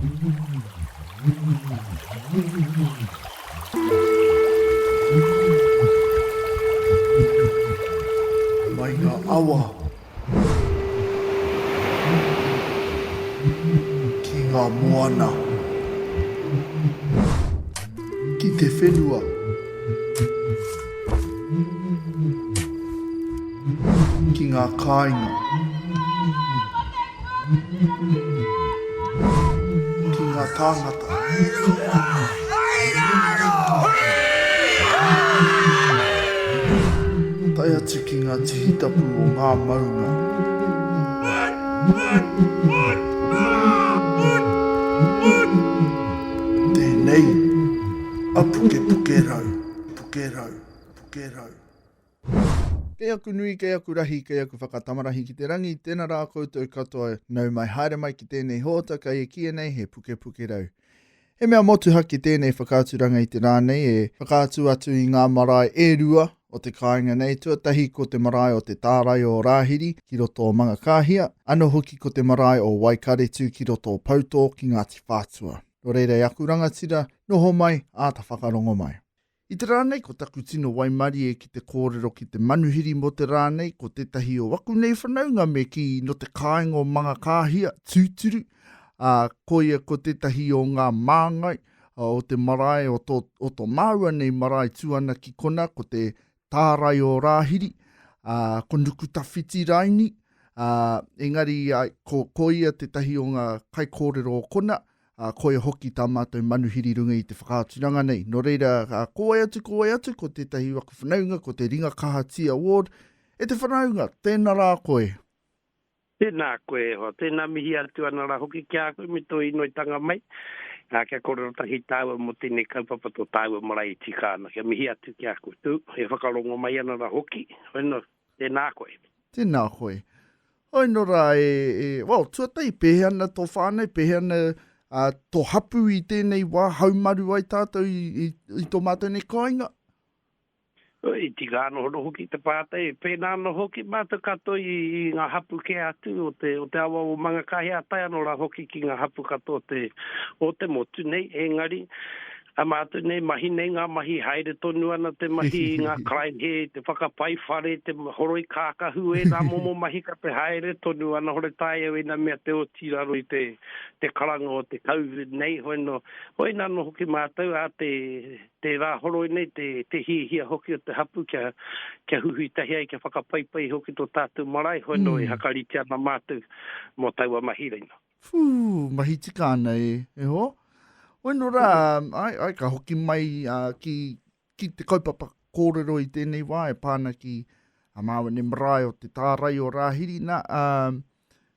Mai ngā awa ki ngā moana ki te whenua ki ngā kāinga ki ngā tāngata tai atu ki ngā tihitapu o ngā maunga tēnei a pukepuke rau, puke rau, puke rau. Kei aku nui, kei aku rahi, kei aku whakatamarahi ki te rangi, tēnā rā koutou katoa nau mai haere mai ki tēnei hōta, kai e kia nei he pukepuke rau. He mea motuhake tēnei whakāturanga i te rānei e whakātu atu i ngā marae e rua o te kāinga nei, tuatahi ko te marae o Te Taarai o Rahiri ki roto o Mangakahia, anō hoki ko te marae o Waikaretu ki roto o Pautō ki Ngāti Whātua. Nō reira i aku rangatira, noho mai, āta whakarongo mai. I te rānei, ko taku tino waimari e ki te kōrero ki te manuhiri mo te rānei, ko tetahi o waku nei whanaunga me ki no te kāinga o Mangakahia, tūturu, koia ko tetahi o ngā māngai, o te marae o tō māua nei marae tuana ki kona, ko te Taarai o Rahiri, ko nuku tawhiti raini, engari ko koia tetahi o ngā kai kōrero o kona, koia hoki tā mātou manuhiri runga i te whakaaturanga nei. Nō reira, koe atu, ko tetahi waku whanaunga, ko Te Ringakaha Tia-Ward, e te whanaunga, tēnā rā koe. Tēnā koe, ho, tēnā mihi atu ana rā hoki kia koe, me tō inoi tanga mai. Kia kōrero tahi tāua mo tēnei kaupapa tō tāua marae i tikāna. Kia mihi atu kia koe tū, he whakarongo mai ana rā hoki. Hoino, tēnā koe. Tēnā koe. Hoino rā well, tuatai pehana tō whānei, pehana tō hapu i tēnei wā haumaru ai tātou i tō mātou nei kāinga. I tikāna horo hoki te pātai, pēnā no hoki mātou kato i ngā hapu ke atu o te awa o Mangakahia tai anō rā hoki ki ngā hapu kato o te motu nei, engari. A mātou nei mahi nei ngā mahi haere tonu ana te mahi ngā krain he, te whakapai whare, te horoi kākahu e nā momo mahi ka te haere tonu ana hore tai au ina mea te o tiraro i te karanga o te COVID nei, hoina no hoki mātou a te rā horoi nei, te hihia hoki o te hapu kia huhui tahi ai, kia whakapaipai hoki tō tātou marae, hoino e hakari tia na mātou mo taua mahi reina. Mahi tikāna e ho? Hoino rā, ai ka hoki mai ki te kaupapa kōrero i tēnei wā e pāna ki a māua ne marae o Te Taarai o Rahiri.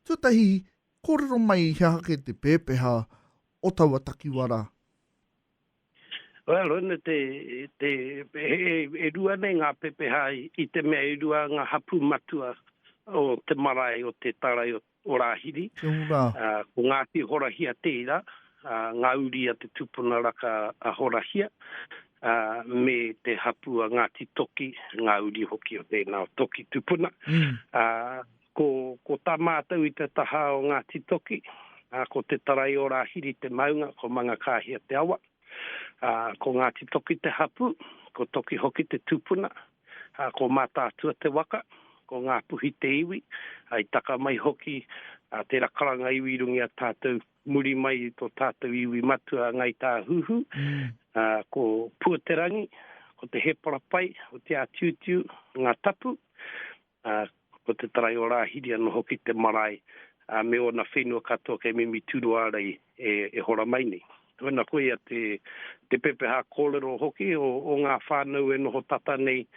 Tuatahi, kōrero mai he hake te pēpeha o taua takiwara. Well, hoina e rua nei ngā pēpeha i te mea e rua ngā hapu matua o te marae o Te Taarai o Rahiri. Ko Ngāti horahia tērā. Ngā uri a te tupuna raka a horahia, me te hapu a Ngāti toki, ngā uri hoki o tēnā toki tupuna. Ko tā mātou i te taha o Ngāti toki, ko te tarai o Rahiri te maunga, ko Mangakahia te awa. Ko Ngāti toki te hapu, ko toki hoki te tupuna, ko mātātua te waka, ko ngā puhi te iwi, ai taka mai hoki, tērā karanga iwi rungi a tātou muri mai i tō tātou iwi matua ngai tā huhu, ko puaterangi, ko te heparapai, ko te ātiutiu, ngā tapu, ko te tarai o Rahiri anō hoki te marae, me ona whenua katoa kei mimi turuarei e hora mai nei. Hoina koe a te pepeha kōrero hoki o ngā whānau e noho tata nei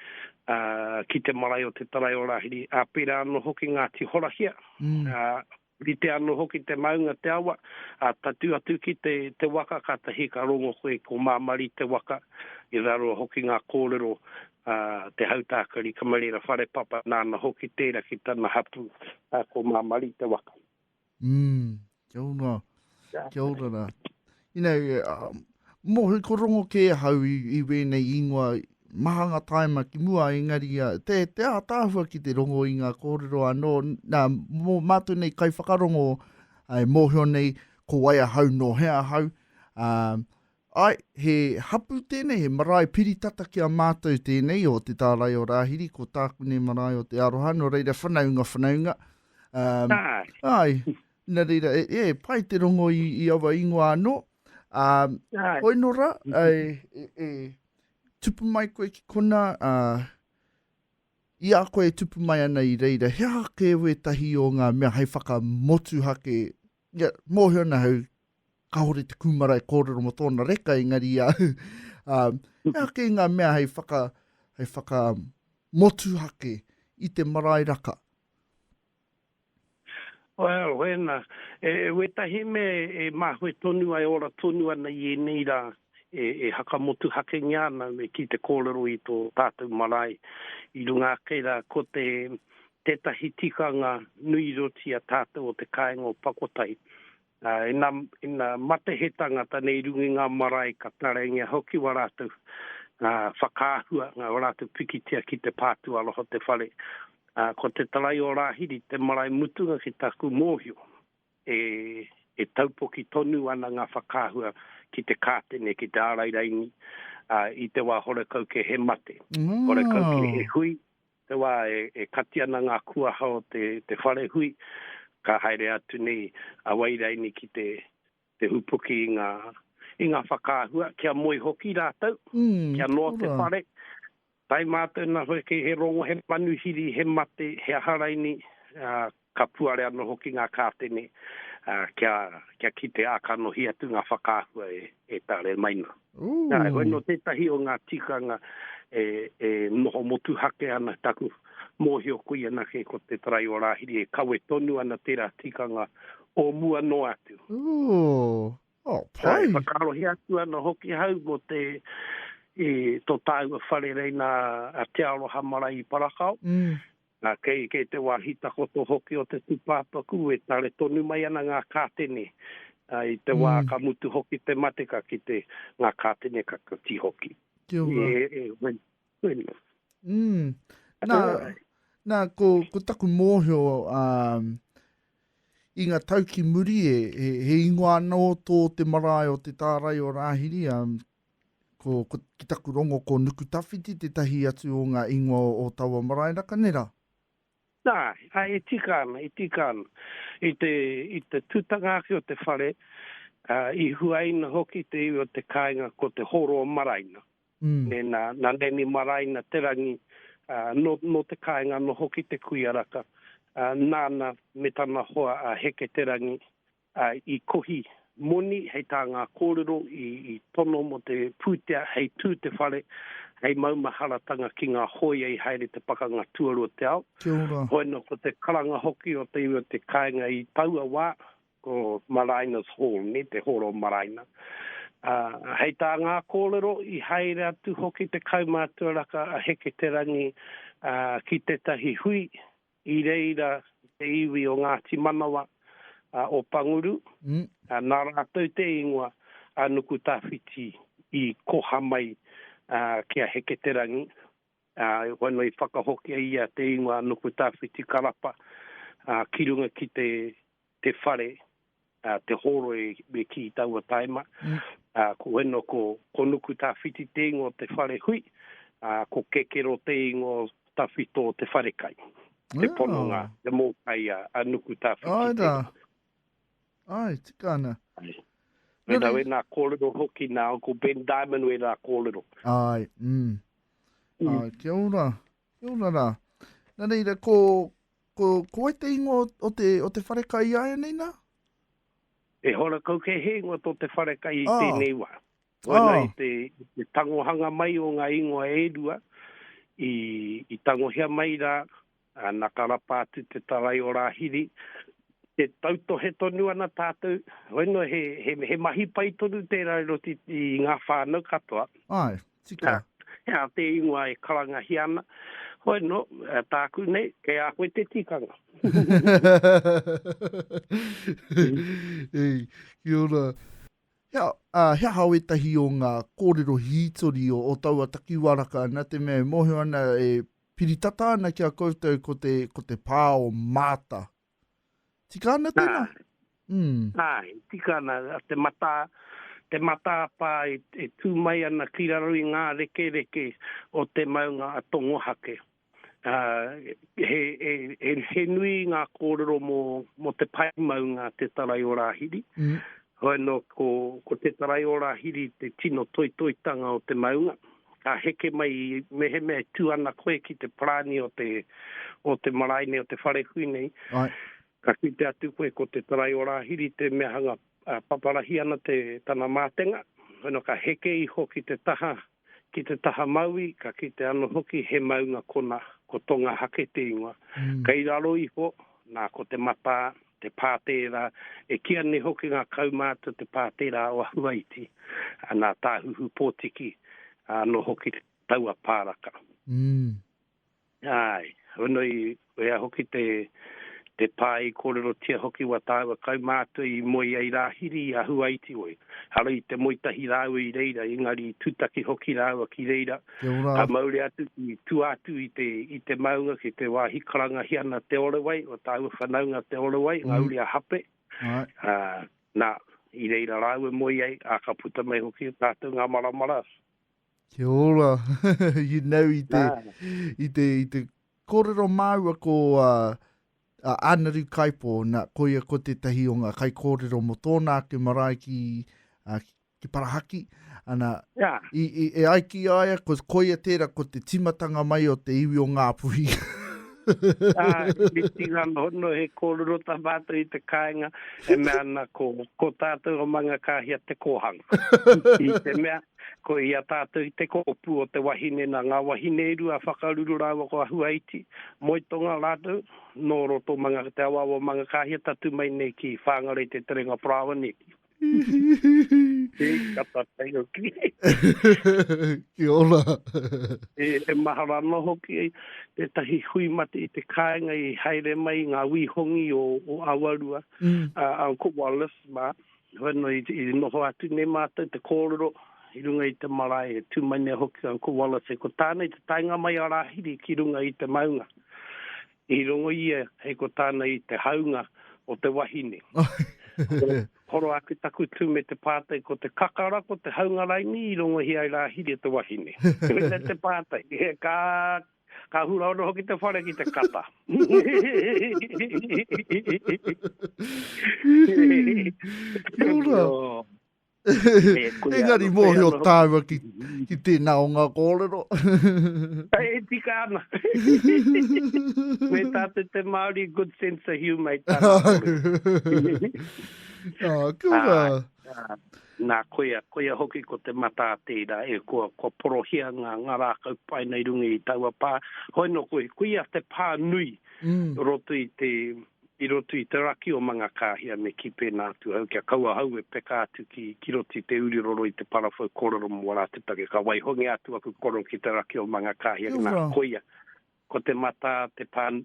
ki te marae o te tarai o Rahiri, a pera anō hoki Ngāti horahia, i te anō hoki te maunga te awa, tatu atu ki te waka ka tahi ka rongo koe ko māmari te waka, i raro hoki ngā kōrero te hautākari kamarera whare papa nāna hoki tērā ki tana hapu ko māmari te waka. Kia ora rā. Mohi ko rongo ke hau i wēnei ingoa mahanga taima ki mua engari te ātāhua ki te rongo i ngā kōrero anō, nā mō mātou nei kai whakarongo ai mōhio nei ko waia hau no hea hau. Ai, he hapu tēnei, he marae piritata ki a mātou tēnei o Te Taarai o Rahiri, ko tākune marae o te aroha, no reira whanaunga. Ai, nā reira, pai te rongo i awa ingoa anō. Hoi nora, tupu mai koe ki kona, i a koe tupu mai ana i reira, hea ke we tahi o ngā mea hei whaka motuhake, mōhio na hau, ka hore te kumarai kōrero mo tōna reka engari hea ke ngā mea hei whaka motuhake i te marae raka. Well, wena, wetahi me mahue tonu ai ora tonu ana i neira haka motuhake ngiana me ki te kōrero i tō tātou marae. I runga keira ko tētahi tikanga nui roti a tātou o te kāinga o Pakotai. Ina matehetanga tanei rungi ngā marae ka tarengia hoki warātou whakāhua ngā warātou pikitia ki te pātua aloha te whare. Ko te tarai o Rahiri, te marae mutunga ki taku mōhio, e taupoki tonu ana ngā whakāhua ki te kātene, ki te ārairaini, i te wā horekau ke he mate. Horekau ke he hui, te wā kati ana ngā kuahao te whare hui, ka haere atu nei a wairaini ki te hupuki i ngā whakāhua, kia moi hoki rātau, kia noa te whare. Tai mātou na hoki he rongo, he manuhiri, he mate, he haraini, ka puare ana hoki ngā kātene, kia ki te ākano hi atu ngā whakāhua tāre maina. Hoi no tētahi o ngā tikanga noho motuhake ana taku mōhio kui ana ke ko te tarai o Rahiri, kawe tonu ana tērā tikanga o mua no atu. Pai. Whakarohi atu ana hoki hau mo te tō tāua whare reina a te aroha marae i Parakau. Kei te wāhita koto hoki o te tupāpaku e tare tonu mai ana ngā kātene. I te wā ka mutu hoki te mateka ki te ngā kātene ka ti hoki. Kia ora. Nā, ko taku mōhio i ngā tauki muri he ingoa anō tō te marae o Te Taarai o Rahiri, ko ki taku rongo ko nuku tawhiti te tahi atu o ngā ingoa o taua marae raka nera? Nā, e tikana. I te tūtanga ki o te whare, i huaina hoki te iwi o te kāinga ko te horo o maraina. Nā neni maraina te rangi, no te kāinga no hoki te kuiaraka. Nāna me tana hoa a heke te rangi, i kohi moni hei tā ngā kōrero i tono mo te pūtea hei tū te whare, hei maumaharatanga ki ngā hoi ei haere te pakanga tuarua te ao. Hoi no ko te karanga hoki o te iwi o te kāinga i taua wā, ko Maraina's Hall, ne te horo Maraina. Hei tā ngā kōrero i haere atu hoki te kaumātua raka a heke te rangi ki te tahi hui, i reira te iwi o Ngāti Manawa, o Panguru, nā rātou te ingoa a nuku tāwhiti i koha mai kia heke te rangi. Whenua i whakahoki ia te ingoa a nuku tāwhiti karapa, ki runga ki te whare, te horo me ki taua taima. Ko whenua ko nuku tāwhiti te ingoa te whare hui, ko kekero te ingoa tāwhito te whare kai. Te pononga, te mōkai a nuku tāwhiti. Ai, tikana. Wena nā kōrero hoki nā, ko Ben Diamond we nā kōrero. Ai, kia ora rā. Nā reira, ko ai te ingo o te wharekai aia nei nā? E hora kau ke he ingo o te wharekai i tēnei wā. Wena i te tangohanga mai o ngā ingoa e-rua, i tangohia mai rā, nā karapātu te tarai o Rahiri, te tauto he tonu ana tātou, whenua he mahi pai tonu tērā roti i ngā whānau katoa. Ai, tika. Hea te ingoa e karangahi ana. Whenua, tāku nei, kei a koe te tikanga. Kia ora. Hea hau e tahi o ngā kōrero hītori o taua takiwaraka, nā te mea mōhio ana e piritata ana kia koutou ko te pā o māta. Tika ana tēnā? Ai, tikana te mata pā e tū mai ana ki raro i ngā reke o te maunga a tongo hake. He nui ngā kōrero mo te pai maunga Te Taarai o Rahiri. Hoi no ko Te Taarai o Rahiri te tino toitanga o te maunga. Ka heke mai mehe mea tū ana koe ki te prani o te marae nei o te wharehui nei. Ka kite atu koe ko Te Taarai o Rahiri te mea hanga paparahi ana te tana mātenga. Hoi no ka heke iho ki te taha maui, ka kite ano hoki he maunga kona ko tonga hake te ingoa. Kei raro iho, nā ko te mata, te pātera, e kia ne hoki ngā kaumātua te pātera o Huaiti, nā tāhuhu pōtiki, no hoki taua pāraka. Ai, honoi, ea hoki te pai kōrero tia hoki wa tāua kaumātua i moi ai Rahiri a Huaiti oi. Haro i te moitahi rāua i reira, engari tūtaki hoki rāua ki reira. A maure atu i tū atu i te maunga ki te wā Hikurangi hiana te orewai, o tāua whanaunga te orewai, ngauri a hape. Nā, i reira rāua moi ai, a ka puta mai hoki tātou ngā maramara. Kia ora. You know, i te kōrero maua ko anaru kaipo na koia ko te tahi o ngā kai kōrero mo tōnā ke marae ki Parahaki. Ana, e ai ki aia, ko koia tērā ko te timatanga mai o te iwi o ngā puhi. I tingana hono he kōrero ta mātou i te kāinga, e mea ana ko tātou o manga kāhia te kōhanga. I te mea, ko ia tātou i te kōpu o te wahine na ngā wahine iru a whakaruru rāua ko a Huaiti. Moitonga rātou, nō roto manga te awa o manga kāhia tatu mai nei ki Whangarei te Terenga Prawa neki. Kata teigo ki. Kia ora. E maharano hoki, e tahi hui mate i te kāinga i haere mai ngā wihongi o Awarua, Uncle Wallace, ma. Hono i noho atu ne mātou te kōrero, i runga i te marae, e tūmane hoki Uncle Wallace, ko tānei te tainga mai a Rahiri ki runga i te maunga. I runga ia, hei ko tānei te haunga o te wahine. Horo ake taku tū me te pātai ko te kakara ko te haungarai ni i runga hi ai Rahiri te wahine. Kena te pātai, ka hura oro hoki te whare ki te kata. Engari mōhi o tāua ki tēnā o ngā kōrero. E tika ana. Me tātou te Māori good sense of humour. Kura. Nā koia hoki ko te mata tērā, e ko porohia ngā rākau pai nei rungi i taua pā. Hoi no koia te pā nui, roto i te raki o manga kāhia me ki pēnā atu hau, kia kaua hau e peka atu ki roti te uriroro i te parawhau kōrero mo wara te take, ka waihongi atu aku koro ki te raki o manga kāhia, nā koia. Ko te mata, te pā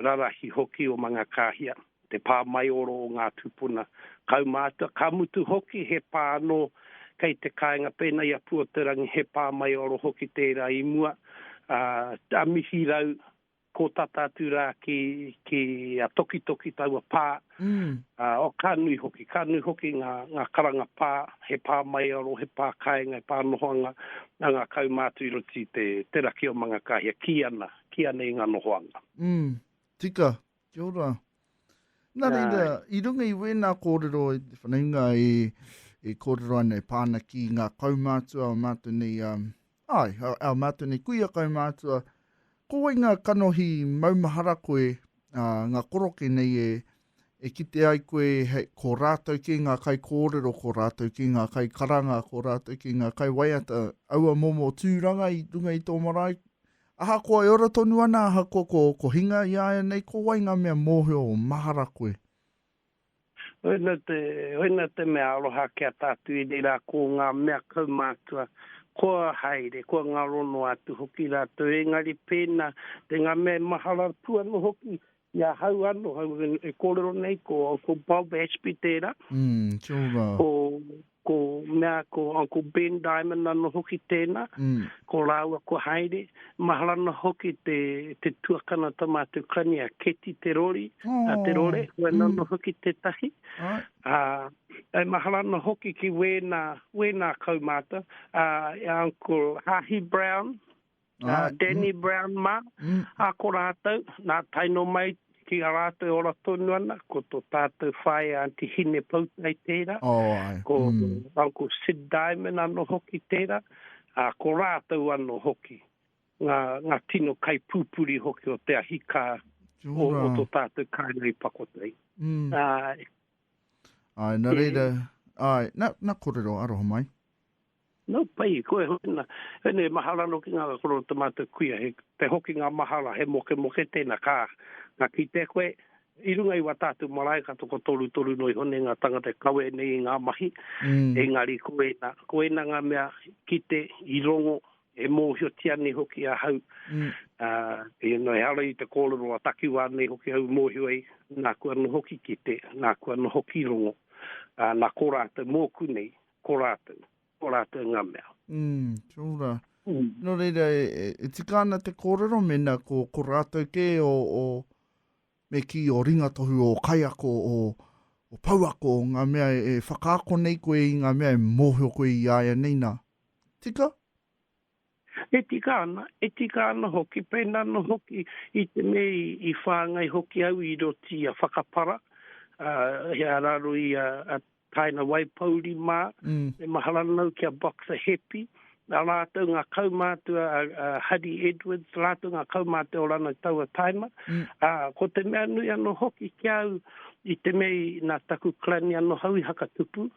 rarahi hoki o manga kāhia, te pā maioro o ngā tupuna, kaumātua, ka mutu hoki he pā no, kei te kāinga pēnei a puaterangi, he pā maioro hoki tērā i mua, a mihi rau, ko tatatu rā ki a toki taua pā, o kānui hoki ngā karanga pā, he pā maioro, he pā kāinga, he pā nohoanga, ngā kaumātu i roti te raki o manga kāhia, ki ana i ngā nohoanga. Tika, kia ora. Nā reira, i runga i wēnā kōrero, whanaunga e kōrero ana e pāna ki ngā kaumātua o mātou nei, au mātou nei kuia kaumātua, ko wai ngā kanohi maumahara koe, ngā koroke nei e kite ai koe ko rātou ki ngā kai kōrero, ko rātou ki ngā kai karanga, ko rātou ki ngā kai waiata, aua momo tūranga i runga i tō marae. Aha koa e ora tonu ana, aha koa ko hinga i aia nei, ko wai ngā mea mōhio o mahara koe. Hoina te mea aloha kia tātu i reira ko ngā mea kaumātua, koa haere, koa ngā rono atu hoki rātou, engari pēnā, te ngā mea mahara tua no hoki, ia hau e kōrero nei, ko Bob Ashby tērā. ko mea ko Uncle Ben Diamond ano hoki tēnā, ko Raua ko Haere, maharana hoki te tuakana tamātou kani a Keti te rori, te rore, wena ano hoki te tahi. E maharana hoki ki wēnā kaumata, Uncle Hahi Brown, Danny Brown ma, a ko rātou, nā taino mai, ki a rātou ora tonu ana, ko tō tātou whae Ngāti Hine Poutai tērā, ko Uncle Sid Diamond ano hoki tērā, ko rātou ano hoki, ngā tino kai pūpuri hoki o te ahika o tō tātou kānei pakotai. Ai, nā reira, ai, nā korero aroha mai. No, pai, koe hene maharano ki ngā koro tamata kuia, te hoki ngā mahara, he moke tēnā kā ki te koe, i runga i Waikaretu Marae, ka toko toru noi hone ngā tangata kawe nei ngā mahi, engari koe na ngā mea ki te i rongo, e mōhio tiani hoki a hau, e no e hara i te kōrero a takiwa nei hoki hau mōhio ei, nā kua no hoki ki te, nā kua no hoki rongo, nā korātou mōku nei, korātou ngā mea. Tūra. No reira, e tika ana te kōrero mena ko rātou ke o me ki o ringatohu o kaiako o pauako o ngā mea e whakaako nei koe i ngā mea e mōhio koe i aia nei nā. Tika? E tika ana hoki, pēnā no hoki i te me i whāngai hoki au i roti a whakapara, he araro i a taina waipauri mā, e maharanau ki a Boxer Happy, a rātou ngā kaumātua a Huddy Edwards, rātou ngā kaumātua o rana taua taima, ko te mea nui ano hoki ki au i te mei nā taku klani ano hau i haka tupu,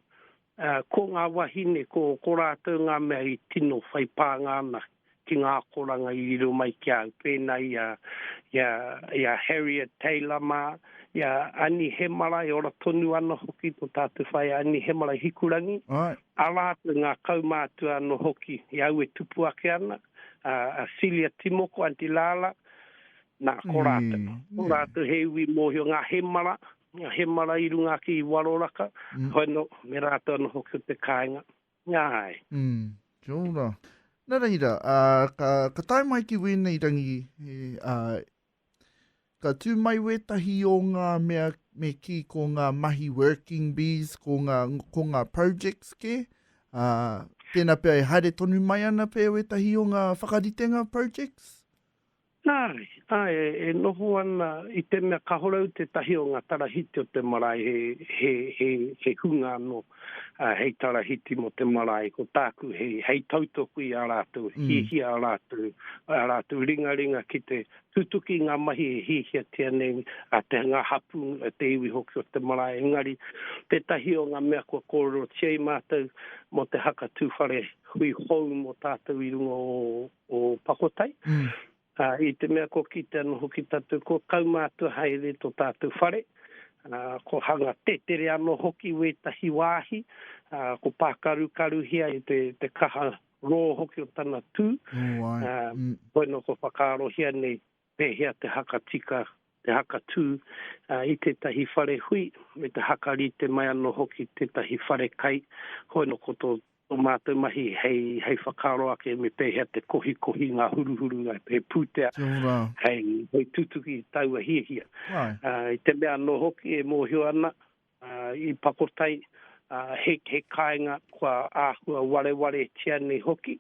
ko ngā wahine, ko rātou ngā mea i tino whaipānga ana ki ngā koranga i riro mai ki au, pēnā ia Harriet Taylor mā, ia Ani Hemarai, ora tonu ana hoki to tātou whai Ani Hemarai Hikurangi. A rātou ngā kaumātua ano hoki, i au e tupu ake ana, a Celia Timoko, Aunty Lala, nā ko rātou. Ko rātou he ui mōhio ngā hemara i runga ki i waroraka, hoino me rātou ano hoki o te kāinga. Ngāi. Tūra. Nā reira, ka tai mai ki wēnei rangi, ka tū mai wētahi o ngā mea me ki ko ngā mahi working bees, ko ngā projects ke. Tēnā pia e haere tonu mai ana pia wētahi o ngā whakaritenga projects? Nāi, e noho ana i te mea kahorau te tahi o ngā tarahiti o te marae he hunga no hei tarahiti mo te marae ko tāku hei tautoku i a rātou, hihi a rātou ringa ki te tutuki ngā mahi e hihia tianei a te ngā hapu te iwi hoki o te marae. Engari, te tahi o ngā mea kua kōrero tiei mātou mo te haka tūwhare hui hou mo tātou i runga o pakotai. I te mea ko ki te anoho ki tātou, ko kaumātua haere to tātou whare, ko hanga tetere ano hoki wētahi wāhi, ko pākaru hia i te kaha rō hoki o tana tū, hoino ko whakaaro hia nei pēhea te haka tika, te haka tū, i te tahi whare hui, me te haka ri te mai ano hoki te tahi whare kai, hoino ko tō o mātou mahi hei whakaaro ake me pēhea te kohi ngā huruhuru he pūtea hei tutuki taua hia. I te mea no hoki e mōhio ana i pakotai he kāinga kua āhua ware tianei hoki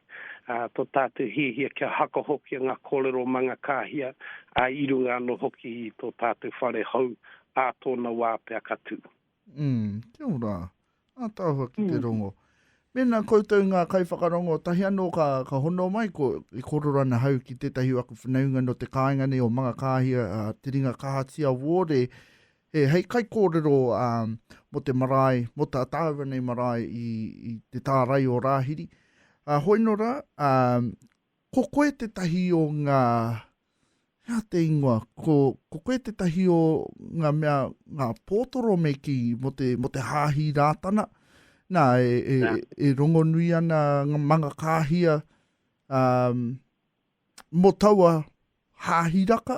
to tātou hia kia haka hoki ngā kōrero manga kāhia i runga no hoki i to tātou whare hau a tōna wā pea katu. Te ora, a tāua ki te rongo. Mena koutou ngā kaiwhakarongo, tahi anō ka hono mai ko i kororana hau ki tētahi waku whanaunga no te kāinga nei o mga kāhia Te Ringakaha Tia-Ward hei kai kōrero mo te marae, mo te atāua nei marae i Te Taarai o Rahiri. Hoinora, ko koe te tahi o ngā te ingoa, ko koe te tahi o ngā pōtoro me ki mo te hāhi rātana. Nā, e rongo nui ana manga kāhia mo taua hāhiraka.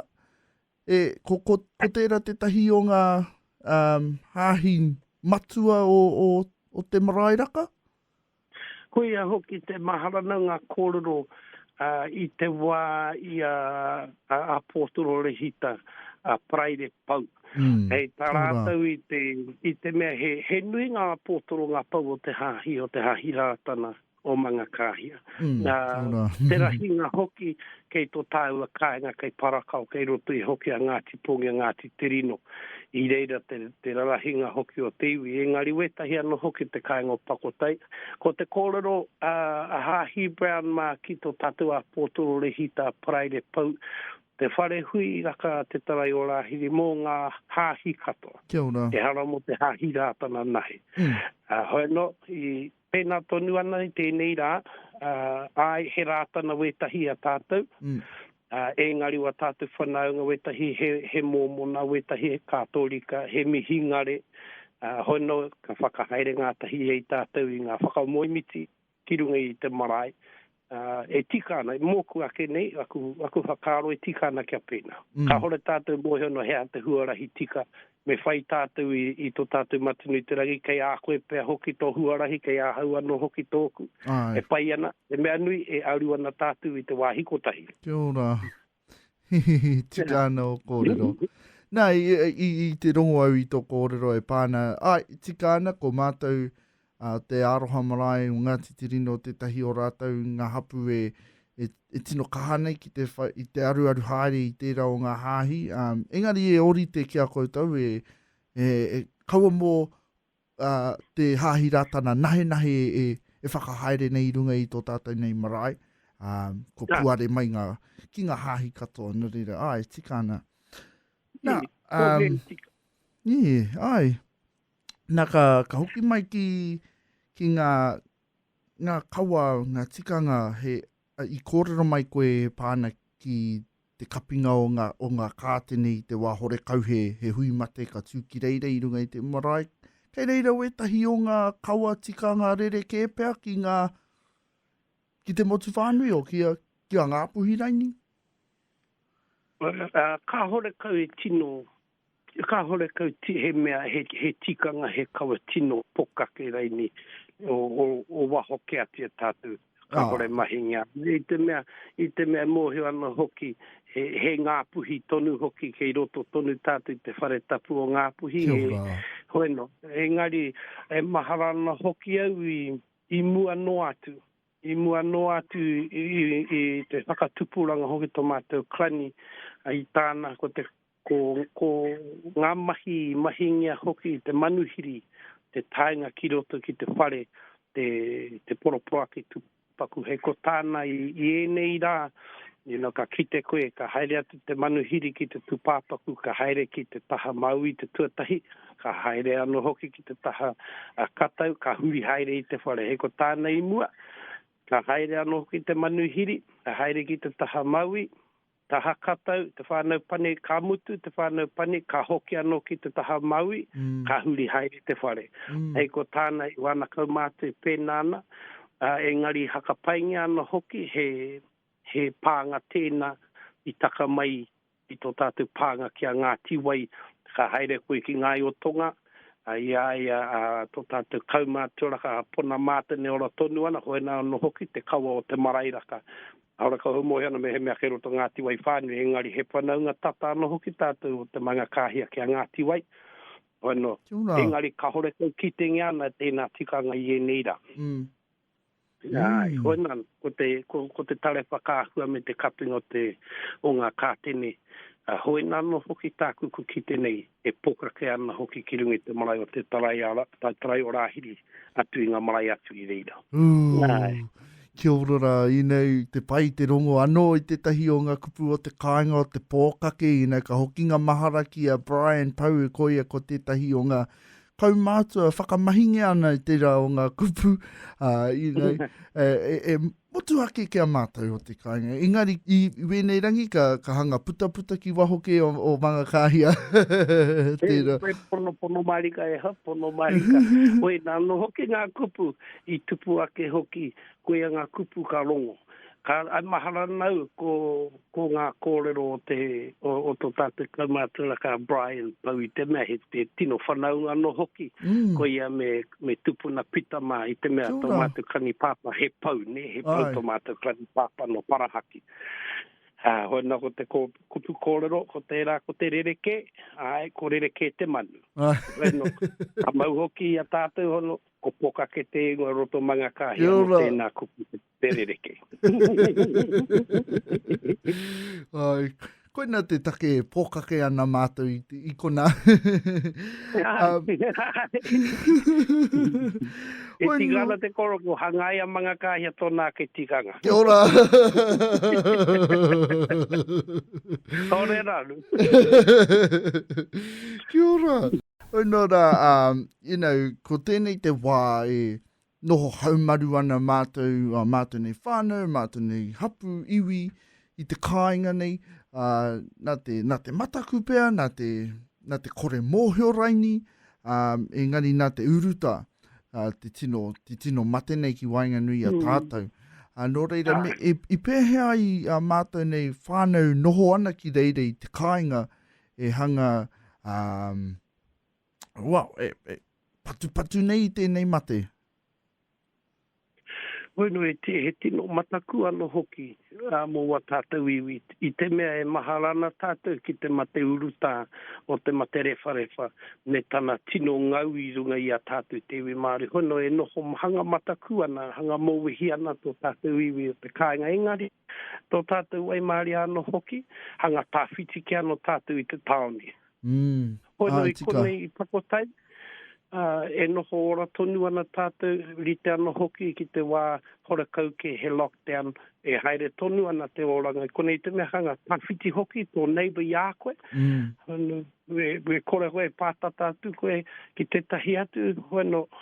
Ko tērā te tahi o ngā hāhi matua o te marae raka? Koia hoki te maharana ngā kōrero I te wā I a pōtoro rehita praire pau. Hei tā rātau I te mea he nui ngā pōtoro ngā pau o te hahi rātana o manga kāhia. Te rahinga hoki kei tō tāua kāinga kei parakau kei roto I hoki a Ngāti Pongi a Ngāti Tirino. I reira te rahinga hoki o te iwi. Engari wetahi anō hoki te kāinga o Pakotai. Ko te kōrero a hahi brown mā ki tō tātua pōtoro rehita praire pau. Te whare hui raka te tarai o Rahiri mō ngā hahi katoa. Kia ora. Te hara mo te hahi rātana nahi. Hoi no, I pēnā tonu ana I tēnei rā, ai he rātana wetahi a tātou. Engari wa tātou whanaunga wetahi he mōmona, wetahi he kātolika, he mihingare. Hoi no, ka whakahaere ngā tahi I tātou I ngā whakamoimiti, ki runga I te marae. E tika ana, mōku ake nei, aku whakaro e tika ana kia pēnā. Ka hore tātou mōhio no hea te huarahi tika, me whai tātou I tō tātou matunui te rangi, kei a koe pēr hoki tō huarahi, kei a hau anō hoki tōku. E pai ana, e mea nui, e auru ana tātou I te wāhikotahi. Kia ora. Tika ana o kōrero. Nā, I te rongo au I tō kōrero e pāna. Tika ana ko mātou te aroha marae o Ngāti Tirino tētahi o rātou ngā hapu e tino kahana ki I te aru haere I tērā o ngā hāhi. Engari e ori te kia koutou e kaua mō te hāhi rātana nahe e whakahaere nei runga I tō tātou nei marae. Ko puare mai ki ngā hāhi katoa no reira. Tika ana. Nā, Nā ka hoki mai ki ngā kaua, ngā tikanga I kōrero mai koe pāna ki te kapinga o ngā kātene I te wāhore kau he hui mate ka tūki reira I runga I te marae. Kei reira wetahi o ngā kaua tikanga rere ke pēr ki te motu whānui o kia ngā puhi raini? Ka hore kau e tino, ka hore kau he mea he tikanga he kaua tino pokake raini o waho ke atia tātou. Ka hore mahinga. I te mea mōhio ana hoki, he ngā puhi tonu hoki, kei roto tonu tātou I te whare tapu o ngā puhi. Hoi no, engari e maharana hoki au I mua no atu. I mua no atu I te whakatupuranga hoki tō mātou krani I tāna ko ngā mahingia hoki te manuhiri, te tainga ki roto ki te whare, te poropoake tupaku. He ko tāna I enei rā, ka kite koe, ka haere atu te manuhiri ki te tupāpaku, ka haere ki te taha maui, te tuatahi, ka haere anō hoki ki te taha katau, ka hui haere I te whare. He ko tāna I mua, ka haere anō hoki te manuhiri, ka haere ki te taha maui, taha katau, te whānau pane ka mutu, te whānau pane ka hoki anō ki te taha maui, ka huri haere te whare. Hei ko tāna I wānakau mātou pēnāna, engari hakapainga anō hoki, he pānga tēnā I taka mai I tō tātou pānga kia Ngāti wai, ka haere koe ki ngai o tonga, tō tātou kaumātua raka pona mātene ora tonu ana, hoi nā anō hoki te kaua o te marae raka. Aura ka humohi ana me he mea kei roto Ngāti wai whānui, engari he whanaunga tata anō hoki tātou o te manga kāhia kia Ngāti wai. Hoi no, engari ka hore kau ki te ngiana tēnā tikanga I eneira. Hoi nā, ko te tare whakaahua me te kapinga o ngā kātene. Hoi nā no hoki tāku ko ki tenei e pokake ana hoki ki rungi te marae o te tarai o Rahiri atu I ngā marae atu I reira. Kia ora inei te pai te rongo anō I te tahi o ngā kupu o te kāinga o te pōkake inei ka hoki ngā mahara ki a Brian Pau e koia ko te tahi o ngā kaumātua whakamahinge ana I tērā o ngā kupu inei e motuhake kia mātou o te kāinga. Engari I wēnei rangi ka hanga puta ki wahoke o manga kāhia. Koe pono marika e ha, pono marika. Koe nā no hoki ngā kupu I tupu ake hoki koe ngā kupu ka rongo. ai mahara nau ko ngā kōrero o tō tātou kaumātua Brian pau I te mea he te tino whanaunga no hoki. Ko ia me tupuna pita mā I te mea tō mātou kani pāpa he pau, ne? He pau tō mātou kani pāpa no parahaki. Hoi nā ko te kupu kōrero, ko te rā, ko te rereke, ko rereke te manu. Ka mau hoki a tātou hono, ko pokake te ingoa roto mangakahi ano tēnā kupu te rereke. Koina te take pokake ana mātou I kona. E tigana te koro ko hangai a mangakahi a tōnā ke tiganga. Kia ora. Tōre rānu. Kia ora. Nora, ko tēnei te wā noho haumaru ana mātou nei whānau, mātou nei hapu, iwi, I te kāinga nei, nā te mataku pēr, nā te kore mōhio raini, engari nā te uruta, te tino mate nei ki Wainganui a tātou. Nō reira, I pēhea I mātou nei whānau noho ana ki reire I te kāinga hanga, patu nei I tēnei mate. Whenua he tino mataku ano hoki mō wa tātou iwi. I te mea maharana tātou ki te mate uruta o te mate rewharewa. Ne tana tino ngau I runga I a tātou te iwi Māori. Whenua noho hanga mataku ana, hanga mōwihi ana tō tātou iwi o te kāinga engari. Tō tātou ai Māori ano hoki, hanga tāwhiti ki ano tātou I te taone. Whenua I konei I pakotai. E noho ora tonu ana tātou rite ana hoki ki te wā horakau ke he lockdown e haere tonu ana te oranga. Konei te mea hanga tawhiti hoki tō neighbour I a koe. We kore koe pātata atu koe ki te tahi atu,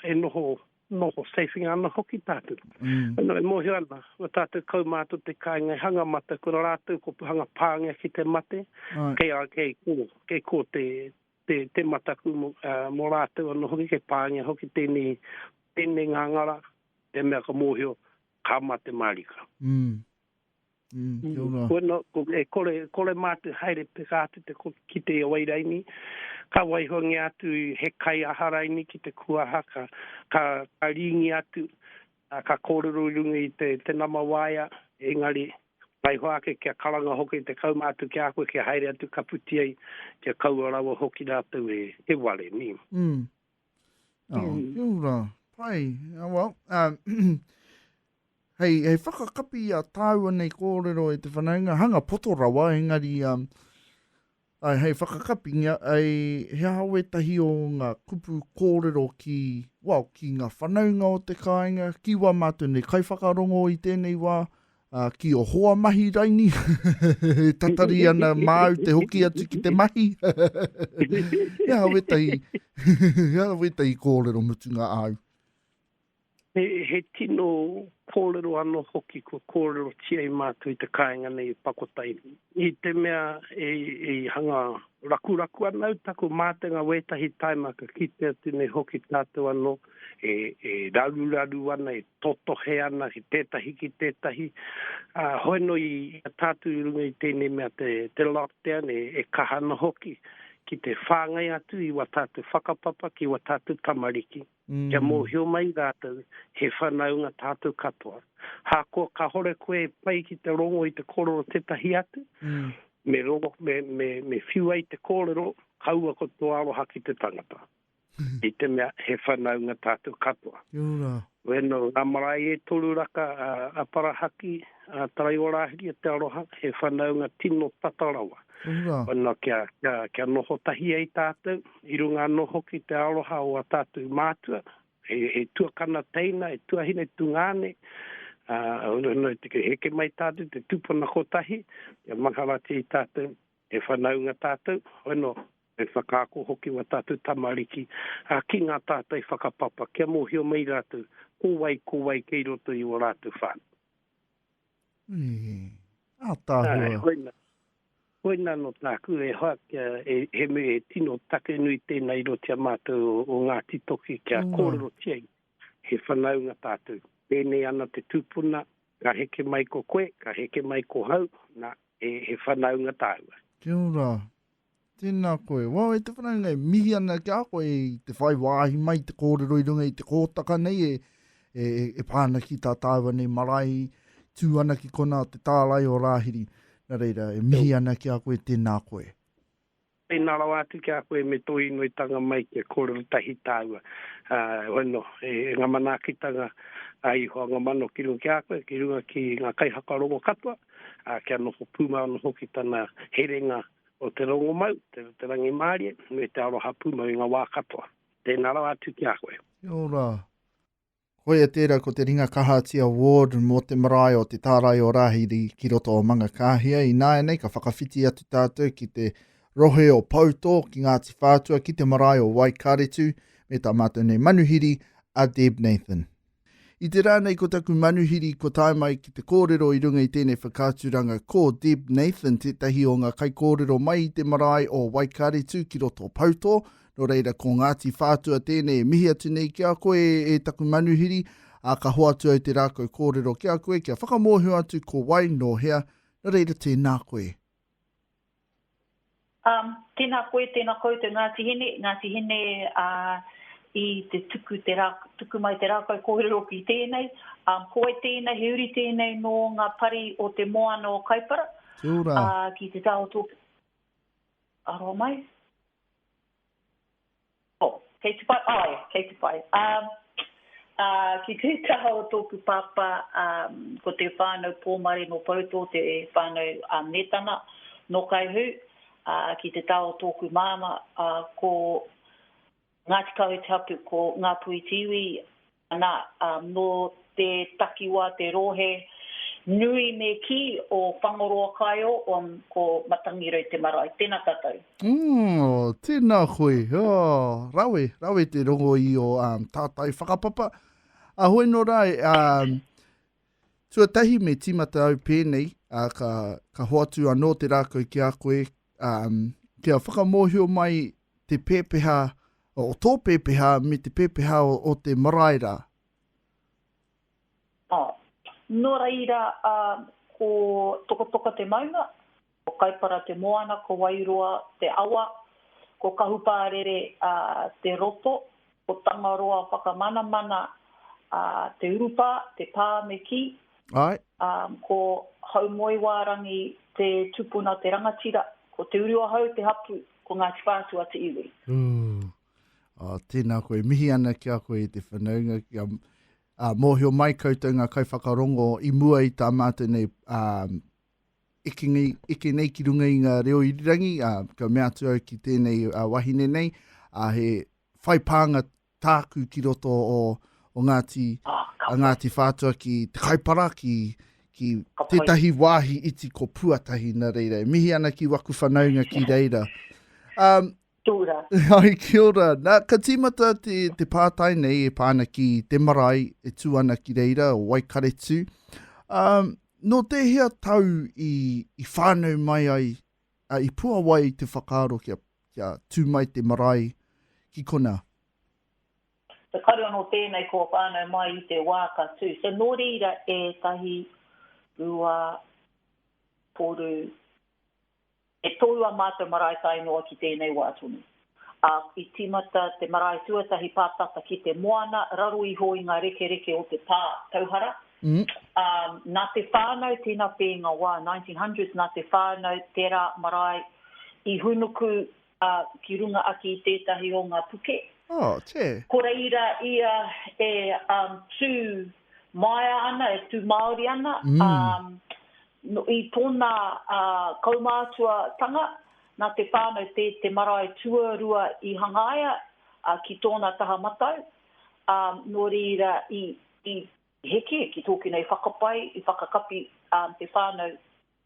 e noho safing ana hoki tātou. E mōhio ana, o tātou kaumātou te kāinga hanga mata, kura rātou ko hanga pāngia ki te mate, kei ko te mataku mō rātou anō hoki ke pāngia hoki tēnei ngangara, te mea ka mōhio, ka mate marika. Bueno, kore mātu haere pekātu ki te wairaini, ka waihongi atu he kai aharaini ki te kuaha, ka ringi atu, ka kōrero rungi te nama waia, engari, pai hoake kia karanga hoki te kaumātu kia koe kia haere atu ka puti ai kia kaurawa hoki rātou e wale ni. Iura, pai, well, hei whakakapi a tāua nei kōrero e te whanaunga, hanga poto rawa, engari, hei whakakapi ngā, he hawe tahi o ngā kupu kōrero ki ngā whanaunga o te kāinga, ki wā mātou nei kaiwhakarongo I tēnei wā, ki o hoa mahi raini, tatari ana māu te hoki atu ki te mahi. Ia wetai kōrero mutunga au. He tino kōrero ano hoki ko kōrero tia I mātou I te kāinga nei pakotai. I te mea hanga raku anau tako mātenga wetahi taimaka ki te atu nei hoki tātou ano raru ana, totohe ana, ki tētahi ki tētahi. Hoeno I tātou I runga I tēnei mea te lockdown kahana hoki ki te whāngai atu I wa tātou whakapapa ki wa tātou tamariki. Kia mōhio mai rātou he whanaunga tātou katoa. Hāko ka hore koe pai ki te rongo I te kōrero tētahi atu, me whiua I te kōrero, kaua ko tō aroha ki te tangata. I te mea he whanaunga tātou katoa. Weno, ngā marae toru raka a parahaki, a tarai o Rahiri te aroha, he whanaunga tino tatarawa. Wano kia noho tahi ai tātou, I runga noho ki te aroha o a tātou mātua, he tuakana teina, he tuahine tungane, heke mai tātou, te tupuna kotahi, ia maharati I tātou, he whanaunga tātou, wano, e whakaako hoki wa tātou tamariki, ki ngā tātou whakapapa, kia mōhio mai rātou, kōwai kei roto I o rātou whānu. Tāhua. Koina no tāku he me tino take nui tēnei rotia mātou o Ngāti Toki kia kōrero tiai, he whanaunga tātou. Pēnei ana te tūpuna, ka heke mai ko koe, ka heke mai ko hau, na he whanaunga tāua. Kia ora. Tēnā koe. Wau, e te whananga e mihi ana ki a koe i te whai wāhi mai, te kōrero i runga i te kōtaka nei, e pāna ki tā tāua nei marae, tū ana ki kona Te Taarai o Rahiri. Nā reira, e mihi ana ki a koe, tēnā koe. Tēnā rau atu ki a koe me toi inoi tanga mai ki a kōrero tahi tāua. Whenua, e ngā manakitanga ai hoa ngā mano ki runga ki a koe, ki runga ki ngā kaihakarongo katoa, kia noho pūmau noho ki tana herenga o te rongo mau, te rangi mārie, me te aroha pūmau i ngā wā katoa. Tēnā rau atu ki a koe. Kia ora. Koe a tērā ko te Ringakaha Tia-Ward mō te marae o Te Taarai o Rahiri ki roto o Mangakahia. I nāia nei ka whakawhiti atu tātou ki te rohe o Pauto ki Ngāti Whātua ki te marae o Waikaretu me tā mātou nei manuhiri a Deb Nathan. I te rānei ko taku manuhiri ko tae mai ki te kōrero i runga i tēnei whakāturanga ko Deb Nathan tētahi o ngā kai kōrero mai i te marae o Waikaretu ki roto o Pauto. No reira ko Ngāti Whātua tēnei mihi atu nei ki a koe e taku manuhiri a ka hoa atu au te rākau kōrero ki a koe kia whakamohu atu ko wai no hea. No reira tēnā koe. Tēnā koe te Ngāti Hine i te tuku mai te rākau kōrero ki tēnei. Koe tēnei, he uri tēnei no ngā pari o te moana o Kaipara. Kia ora. Ki te tau tōku. Aroa mai? Kei te pai. Ki te tau tōku papa, ko te whānau pōmare no Pauto, te whānau netana no Kaihu. Ki te tau tōku māma, ko Ngāti Kawe Te Hapu, ko ngā pui tiwi, no te takiwa, te rohe, nui me ki o whangaroa kaio ko matangirau te marae. Tēnā tātou. Tēnā koe. Rawe te rongo i o tātai whakapapa. Hoi no rai, tuatahi me timata au pēnei, ka hoatu anō te rākau ki a koe, kia whakamohio mai te pēpeha, o tō pēpeha me te pēpeha o te maraira. Nō reira, ko tokotoka te maunga, ko Kaipara te moana, ko Wairua te awa, ko Kahupārere te roto, ko Tangaroa whakamanamana te urupa, te pāmeki, ko Haumoiwarangi te tupuna te rangatira, ko te urua hau te hapu, ko Ngāti Whātua te iwi. Tēnā koe, mihi ana ki a koe te whanaunga, mōhio mai koutou ngā kaiwhakarongo i mua i tā mātou nei eke nei ki runga i ngā reo irirangi, ka mea atu au ki tēnei wahine nei, he whaipānga tāku ki roto o Ngāti Whātua ki te kaipara, ki tētahi wāhi iti ko puatahi nā reira. Mihi ana ki waku whanaunga ki reira. Tūra. Ai, kia ora. Nā, ka tīmata te pātai nei e pāna ki te marae e tūana ki reira o Waikaretu. No te hea tau i whānau mai ai, i pua wai te whakaaro kia tū mai te marae ki kona. Te kare anō tēnei ko whānau mai i te wāka tū. So nō reira e tahi rua poru e tōua mātou marae tai noa ki tēnei wātunu. I timata te marae tuatahi pātata ki te moana, raru i hoi ngā reke o te pā tauhara. Nā te whānau, tēnā pēnga wā, 1900s, nā te whānau, tērā marae, i hunuku ki runga aki i tētahi o ngā puke. Ko reira ia e tū maia ana, e tū Māori ana, i tōna kaumātua tanga, nā te whānau te marae tuarua i hangaia ki tōna taha matau. Nō reira i heke, ki tōki nei whakapai, i whakakapi te whānau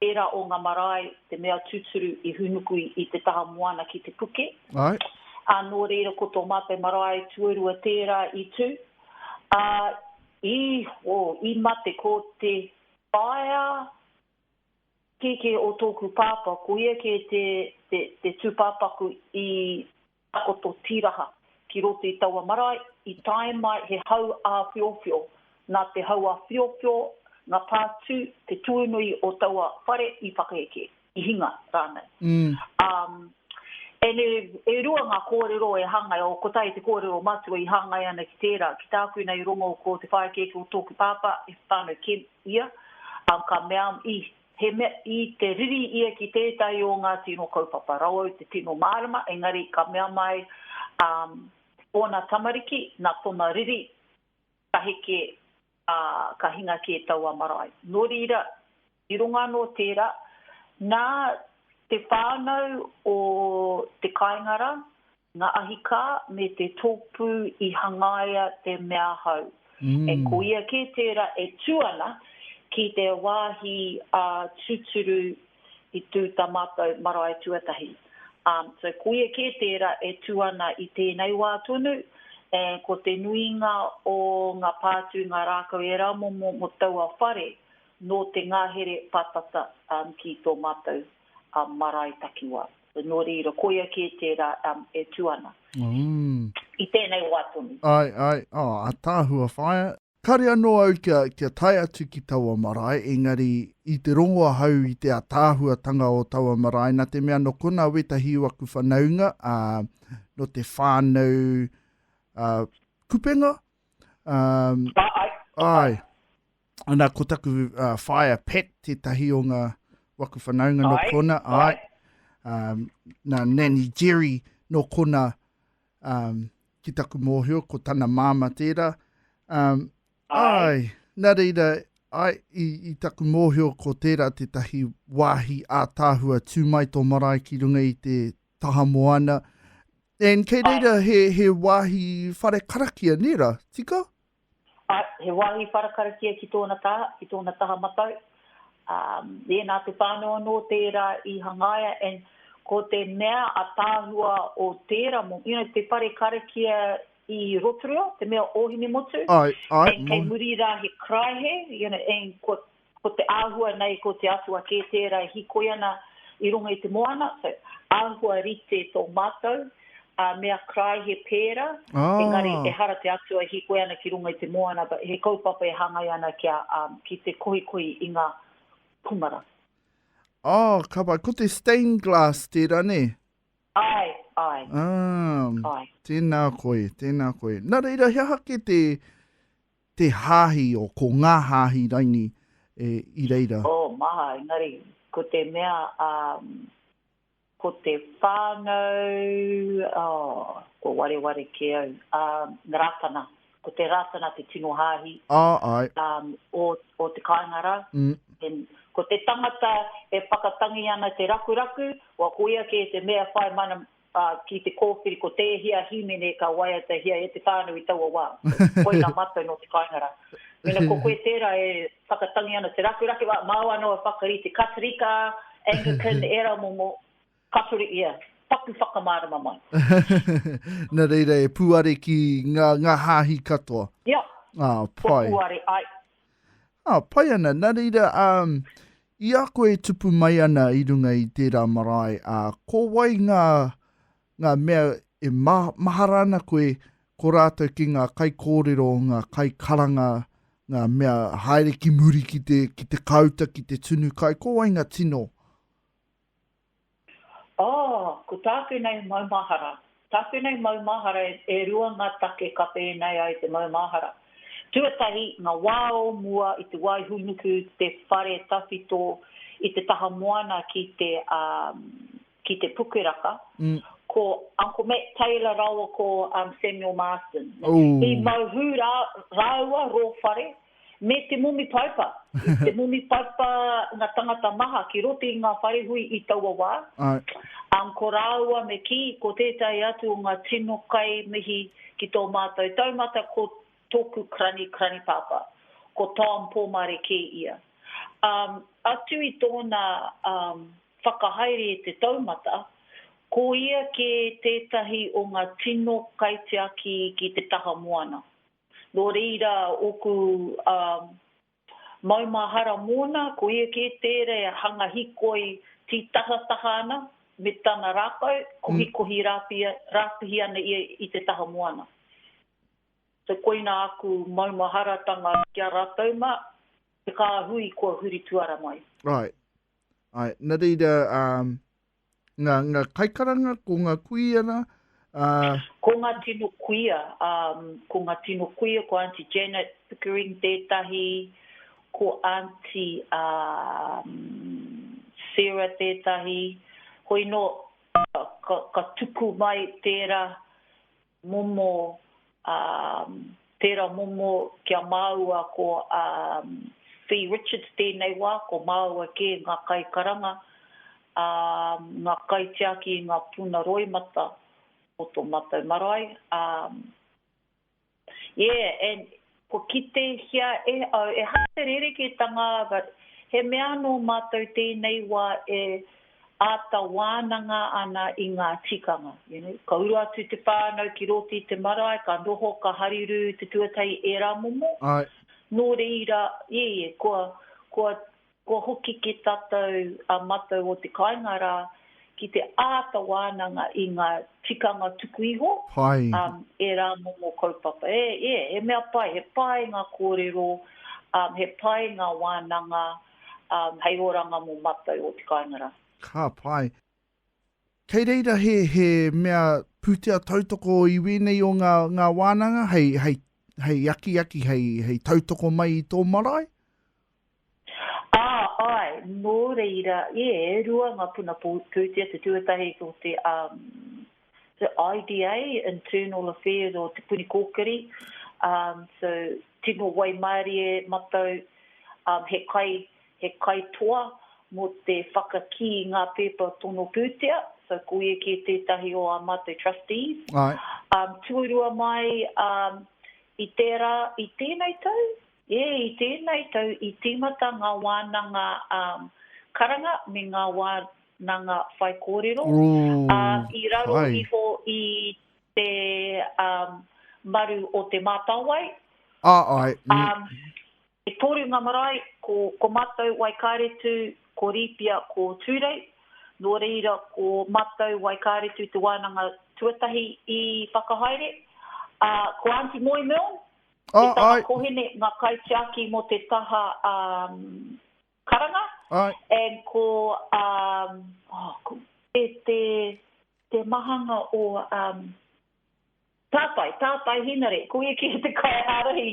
era o ngā marae, te mea tuturu i hunuku i te taha moana ki te puke. Nō reira ko tō mātai marae tuarua tērā i tū. I mate ko te whaia, keke o tōku pāpa, ko ia ke te tūpāpaku i takoto tiraha ki roto i taua marae, i tae mai he hau a whiowhio. Nā te hau a whiowhio, ngā pātū, te tuinui o taua whare I whakaheke, I hinga rānei. E rua ngā kōrero e hangai, o kotai te kōrero matua I hangai ana ki tērā, ki tāku nei rongo ko te whaekeke o tōku pāpā, e whānau ken ia, ka mea I te riri ia ki tētai o ngā tino kaupapa rau, te tino mārama, engari ka mea mai o nā tamariki, nā tona riri, ka heke ka hinga ki taua marae. Nō reira, I runga no tērā, nā te whānau o te kaingara, ngā ahika me te tōpū I hangaia te mea hau. E ko ia ke tērā e tuana ki te wāhi tuturu I tū tamato marae tuatahi. So ko ia ke tērā e tuana I tēnei wā tonu, ko te nuinga o ngā pātū ngā rākau e ramo mo taua whare, no te ngahere patata ki tō mātou marae takiwa. Nō reira, ko ia ke tērā e tuana. I tēnei wā tonu. Ai, a tāhua whaia. Kare anō au kia tai atu ki taua marae, engari I te rongoa hau I te atāhuatanga o taua marae, nā te mea no kona wetahi waku whanaunga, no te whānau kupenga. Ai. Ana ko taku whaia pet, te tahi o ngā waku whanaunga no kona. Ai. Nā Nanny Jerry no kona ki taku mōhio, ko tana māma tērā. Ai, nā reira, I taku mōhio ko tērā te tahi wāhi ātāhua tūmai tō marae ki runga I te taha moana. And kei reira he wāhi whare karakia nera, tika? He wāhi whare karakia ki tōna taha matau. Nā te whānau anō tērā I hangaia, and ko te mea ātāhua o tērā mo, te whare karakia I roturia, te mea ohine motu. Ai. And kei muri rā he kraihe, and ko te āhua nei ko te atua ke tērā hikoiana I runga I te moana. So, āhua rite tō mātou, mea kraihe pēra. Engari e hara te atua hikoiana ki runga I te moana, but he kaupapa e hangai ana ki te kohi I ngā pumara. Kapai, ko te stained glass tērā ne? Ai. Tēnā koe. Nā reira, hea hake te hāhi o ko ngā hāhi raini I reira. Maha, engari, ko te mea, ko te whānau, ko ware ke au, ngatana. Ko te rātana te tino hāhi. Ai. O te kaingara. Ko te tangata e whakatangi ana te rakuraku, wa ko ia ke te mea whai mana ki te kōwhiri, ko te hia himene ka waia te hia e te tānu I taua wā. Koe nā matou no te kaingara. Mena ko koe tērā e whakatangi ana te rakuraki, māua no e whakari te Katarika, Anglican, era mo Katuri ia. Paku whakamārama mai. Nā reira e puare ki ngā hāhi katoa. Ia. Pai. Puare, ai. Pai ana, nā reira, I a koe tupu mai ana I runga I tērā marae, ko wai ngā mea e maharana koe ko rātou ki ngā kai kōrero, ngā kai karanga, ngā mea haere ki muri ki te kauta, ki te tunu kai, ko wai ngā tino? Ko tāku nei maumahara. Tāku nei maumahara e rua ngā take kape nei ai te maumahara. Tuatahi ngā wāo mua I te waihunuku, te whare tawhito, I te taha moana ki te pukeraka. Ko Uncle Matt Taylor raua ko Samuel Marston. I mauhu raua ro whare, me te mumi paipa. Te mumi paipa ngā tangata maha ki roti ngā whare hui I taua wā. Ko raua me ki, ko tētai atu ngā tino kai mihi ki tō mātou. Taumata ko tōku krani papa, ko Tom Pomare ke ia. Atu I tōna whakahaere e te taumata, ko ia ke tētahi o ngā tino kaitiaki ki te taha moana. Nō reira oku maumahara mōna, ko ia ke tere hanga hikoi ti taha ana, me tana rākau, kohi rāpihi ana ia I te taha moana. So koina aku maumaharatanga kia rātauma, Te kā hui kua huri tuara mai. Right. Ai, nā reira, ngā kaikaranga ko ngā kuiana, Ko ngā tino kuia, ko Auntie Janet Pickering tētahi, ko Auntie Sarah tētahi, hoi no ka tuku mai tērā momo, kia māua ko Fee Richards tēnei wā, ko māua ke ngā kaikaranga, ngā kaitiaki, ngā puna roimata, o tō Mātou Marae. And ko kite hia e hate rereke tanga, but he mea no mātou tēnei wā e āta wānanga ana i ngā tikanga. You know? Ka uru atu te whānau ki roti te marae, ka noho, ka hariru, te tuatai e rā momo. ai, Nō reira, ko hoki ke tātou a mātou o te kaingara, ki te āta wānanga i ngā tikanga tuku iho, pai. e rā momo kaupapa. E mea pai, he pai ngā kōrero, he pai ngā wānanga, hei oranga mo mātou o te kaingara. Ka pai. Kei reira he mea pūtea tautoko i wēnei o ngā wānanga, hei aki, hei tautoko mai i tō marae? Ai, nō reira, rua ngā puna pūtea te tuatahi o te IDA, Internal Affairs o te puni kōkiri. So, tino wai maari e matau, he kai toa mo te whakaki i ngā pepa tono pūtea. So, koe ki tētahi o a mātou trustees. Ai. Tuarua mai i tēnei tau. I tēnei tau, i tīmata ngā wānanga karanga me ngā wānanga whai kōrero. I raro iho i te maru o te mātawai. Ai. E toru ngā marae, ko mātou Waikaretu, ko Ripia, ko Tūrei. Nō reira, ko mātou Waikaretu te wānanga tuatahi i whakahaere. Ko Auntie Moi Meon. E taha kohene ngā kaitiaki mo te taha karanga. And ko te mahanga o tātai hinare. Ko e ki te kai harahi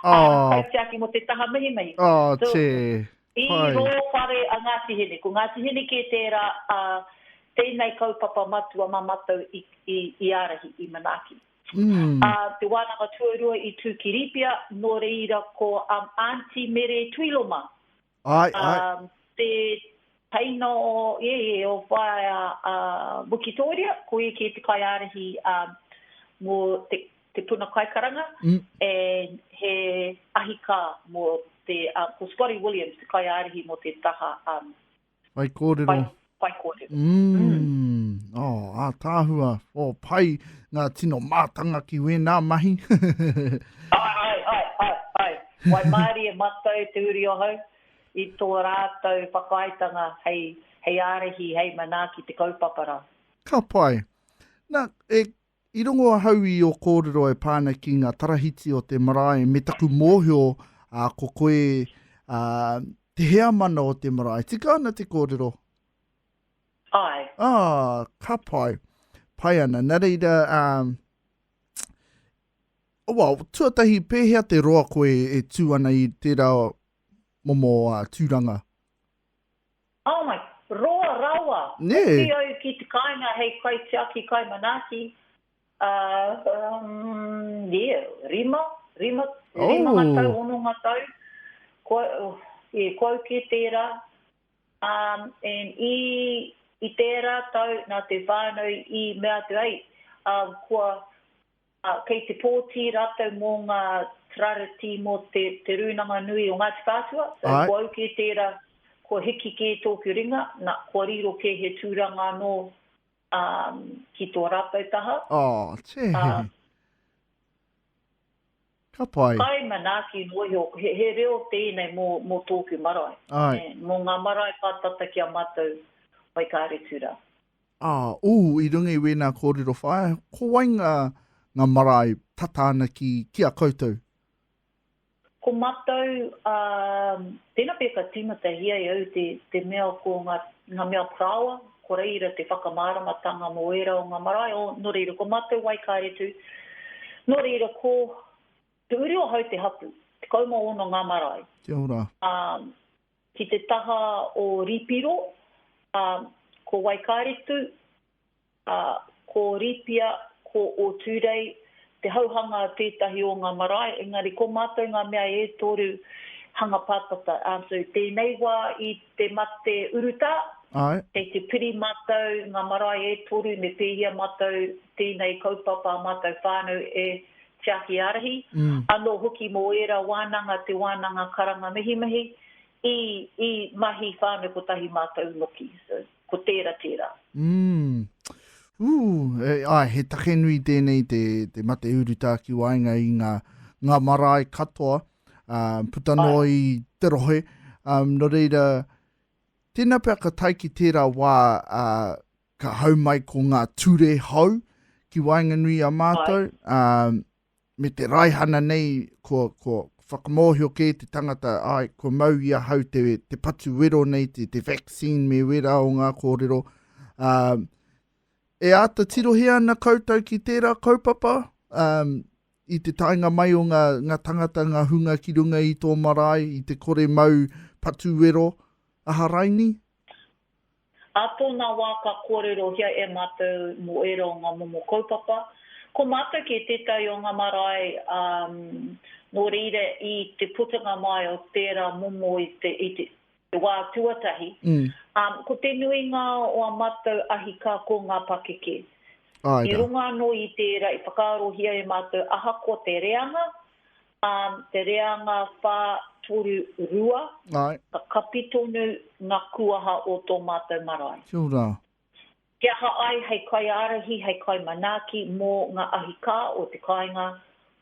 kaitiaki mo te taha mihi. So, te. I ro whare a Ngāti Hine. Ko Ngāti Hine ke tērā tēnei kaupapa matua mamatau i arahi, i Manaki. Te wānanga tuarua i Tūkiripia, nō reira ko Auntie Mere Tuiloma. Te taina o whaia Mukitoria, ko e ke te kai arahi mō te puna kaikaranga, e he ahika mō te, ko Scotty Williams, te kai arahi mō te taha Pai kōrero. Pai kōrero. Tāhua. Pai ngā tino mātanga ki wēnā mahi. Ai. Wai maari e matau te uri o hau, i tō rātou whakaitanga hei ārehi, hei manaki te kaupapara. Ka pai. Nā, i rongo a hau i o kōrero e pāna ki ngā tarahiti o te marae, me taku mōhio ko koe te hea mana o te marae. Tika ana te kōrero? Ai. Ka pai. Pai ana. Nā reira, tuatahi pēhea te roa koe e tū ana i tērā momo tūranga. My, roa rawa. Ki au ki te kāinga hei kai tiaki kai manaki. Rima ngatau, ono ngatau. Koe ke tērā. And I tērā tau nā te whānau i mea tu ai, kei te pōti rātou mō ngā trarati mō te rūnanga nui o Ngāti Pātua. So, ko au ke tērā, ko hiki ke tōku ringa, nā ko riro ke he tūranga no ki tō rātou taha. Ka pai. Kai manaki noio, he reo tēnei mō tōku marae. Mō ngā marae pātata ki a mātou. Waikaretu rā. I runga i wēnā kōrero whae, ko wai ngā marae tata ana ki a koutou? ko mātou, tēnā pia ka tīmata hia i au te mea ko ngā mea prawa, ko reira te whakamāramatanga mo era o ngā marae, o no reira ko mātou Waikaretu, no reira ko te uri o hau te hapu, te kauma ono ngā marae. Kia ora. Ki te taha o Ripiro, ko Waikaretu, ko Ripia, ko o Tūrei, te hauhanga tētahi o ngā marae, engari ko mātou ngā mea e toru hanga pātata. So tēnei wā i te mate uruta, kei te piri mātou ngā marae e toru, me pēhia mātou tēnei kaupapa mātou whānau e Tiaki Arahi. Anō hoki mo era wānanga, te wānanga karanga mihi i mahi whānau ko tahi mātou noki. So, ko tērā. He take nui tēnei te mate uruta ki wainga i ngā marae katoa, puta no i te rohe. No reira, tēnā pia ka tai ki tērā wā ka hau mai ko ngā ture hau ki wainga nui a mātou. Me te raihana nei, ko whakamohio ke te tangata, ko mau ia hau te patu wero nei, te vaccine me wera o ngā kōrero. E ata tirohi ana koutou ki tērā kaupapa, i te tainga mai o ngā tangata, ngā hunga ki runga i tō marae, i te kore mau patu wero, aha raini? A tōna wā ka kōrero hia e mātou mo era o ngā momo kaupapa. Ko mātou ki tētai o ngā marae, no reira i te putanga mai o tērā momo i te wā tuatahi. Ko te nuinga o a mātou ahika ko ngā pakeke. I runga no i tērā, i whakaarohia e mātou aha ko te reanga whā toru rua, ka kapitonu ngā kuaha o tō mātou marae. Kia ora. Kia haai hei kai arahi, hei kai manaki mō ngā ahika o te kāinga,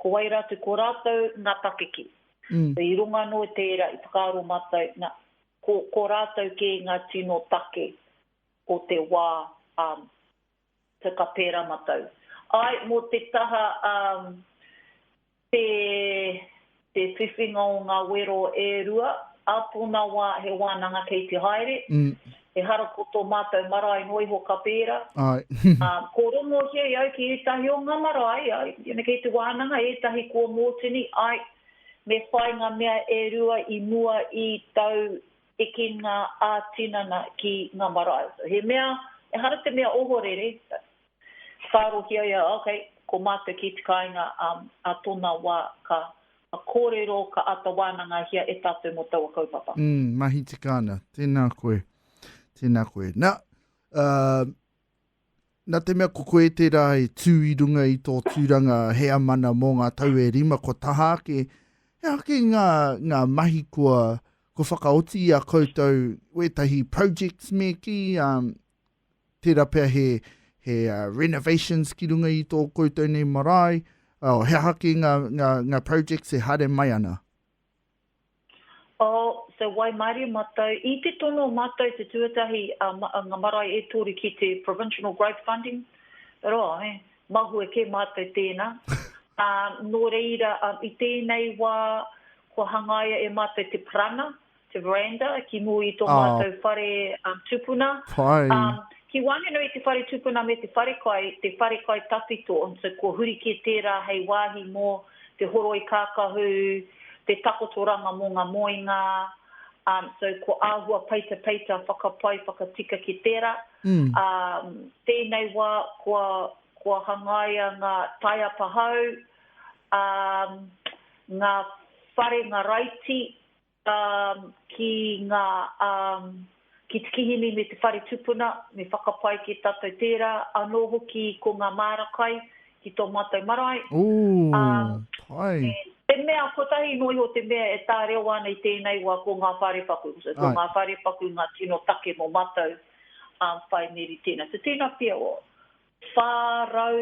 ko wairatu ko rātou ngā pakeke. I runga no tērā, i whakaaro mātou, ko rātou ke ngā tino take o te wā te kapera mātou. Ai, mō te taha te whiwhinga o ngā wero e rua, a tōna wā he wānanga kei te haere, e hara ko tō mātou marae noi ho kapera. Ko rongo hia iau ki etahi o ngā marae, kei te wānanga etahi kua mōtini, me whai ngā mea e rua i mua i tau eke ngā ātinana ki ngā marae. So, he mea, e hara te mea ohorere, whāro hia iau, ko mātou ki te kāinga a tōna wā ka kōrero, ka ata wānanga hia e tātou mo taua kaupapa. Mahi te kāna, tēnā koe. Tēnā koe. Nā te mea ko koe tērā e tū i runga i tō tūranga hea mana mō ngā tau e rima ko taha ke ngā mahi ko whakaoti a koutou wetahi projects me ki tērā pia he renovations ki runga i tō koutou nei marae, he hake ngā projects e hare mai ana. So wai maari mātou, i te tono mātou te tuatahi ngā marae e tōru ki te Provincial Growth Funding, mahu e ke mātou tēnā. Nō reira, i tēnei wā, ko hangaia e mātou te prana, te veranda, ki mui tō mātou whare tupuna. Ki wānganui te whare tupuna me te whare kai tapito, so ko huri ki tērā hei wāhi mō te horoi kākahu, te takotoranga mō ngā moinga, so ko āhua peita, whakapai, whakatika ki tērā. Tēnei wā, kua hangaia ngā taia pahau, ngā whare ngā raiti, ki ngā ki te kihini me te whare tupuna, me whakapai ki tātou tērā, anō hoki ko ngā mārakai, ki tō mātou marae. Te mea kotahi noi o te mea e tā reo ana i tēnei wā ko ngā wharepaku. So, ko ngā wharepaku ngā tino take mo mātou whai neri tēnā. So tēnā pia o whārau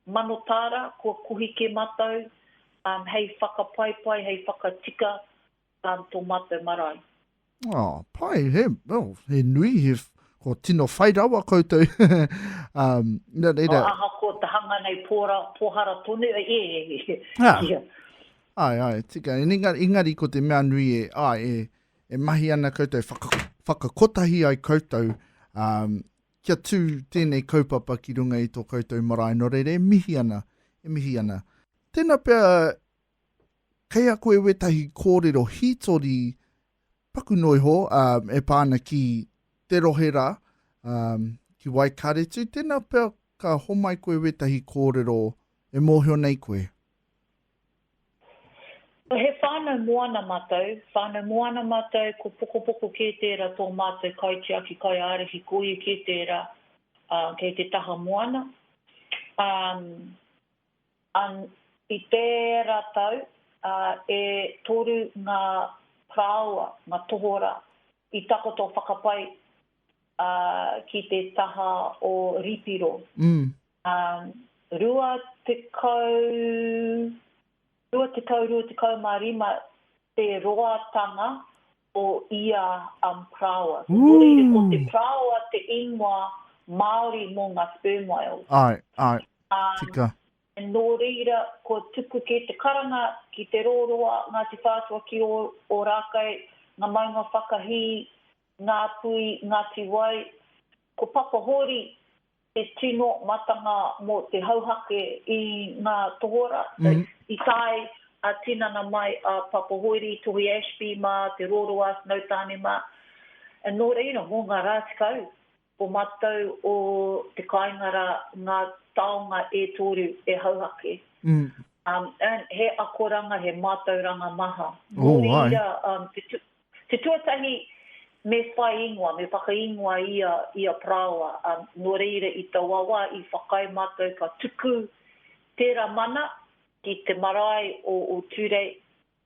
manotara, kua kuhi ke mātou, hei whakapaipai, hei whakatika tō mātou marae. He nui, ko tino whairawa koutou. Aha ko te hanga nei pohara tonu, Ai, tika. Ingari ko te mea nui e mahi ana koutou whakakotahi ai koutou kia tū tēnei kaupapa ki runga i tō koutou marae. No reire, e mihi ana. Tēnā pia, kei a koe wetahi kōrero hitori paku noi ho, e pāna ki te rohera, ki Waikaretu. Tēnā pia ka homai koe wetahi kōrero e mōhio nei koe. He whānau moana mātou, ko poko ke tērā tō mātou kaitia ki kai arehi koe ke tērā kei te taha moana. I tērā tau, e toru ngā praoa, ngā tohora, i takoto whakapai ki te taha o Ripiro. Rua te kau marima te roatanga o ia praoa. Ko te praoa te ingoa Māori mō ngā sperm whales. Ai, tika. Nō reira, ko tuku ke te karanga ki te roroa, Ngāti Whātua ki o Rākai, ngā maunga whakahi, ngā pui, Ngāti Wai, ko papa hori te tino matanga mō te hauhake i ngā tohora. I tai a tinana mai a papa hori, Tohi Ashby mā, te roroa, Snowtani mā. Nō reira, mō ngā rātikau, o mātou o te kaingara ngā taonga e toru e hauhake. He akoranga, he mātauranga maha. Te tuatahi me whai ingoa, me whakaingoa ia praoa. No reira i tawawa i whakai mātou ka tuku tērā mana ki te marae o Ture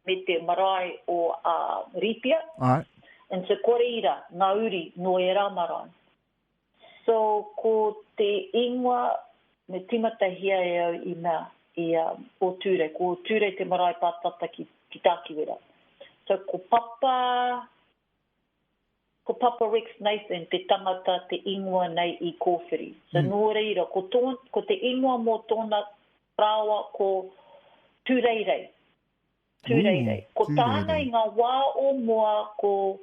me te marae o Ripia. And so koreira, ngā uri no e rā marae. So ko te ingoa me timatahia e au i mea o Ture. Ko Ture te marae pātata ki Tākiwera. So ko Papa Rex Nathan te tangata te ingoa nei i kōwhiri. So nō reira, ko te ingoa mō tōna praoa ko Tureirei. Ko tāna i ngā wā o mua ko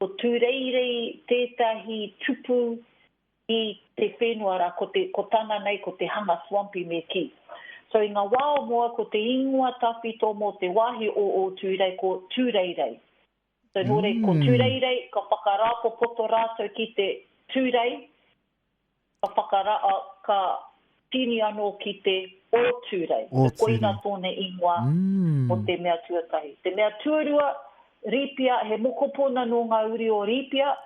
Tureirei tētahi tupu i te whenua rā, ko tāna nei ko te hanga swampi me ki. So i ngā wā o mua ko te ingoa tawhito mō te wahi o Turei ko Tureirei. So nore ko Tureirei, ka whakarāpo poto rātou ki te Turei, ka tini anō ki te o Turei. So koina tōne ingoa o te mea tuatahi. Te mea tuarua, Ripia, he mokopona no ngā uri o Ripia,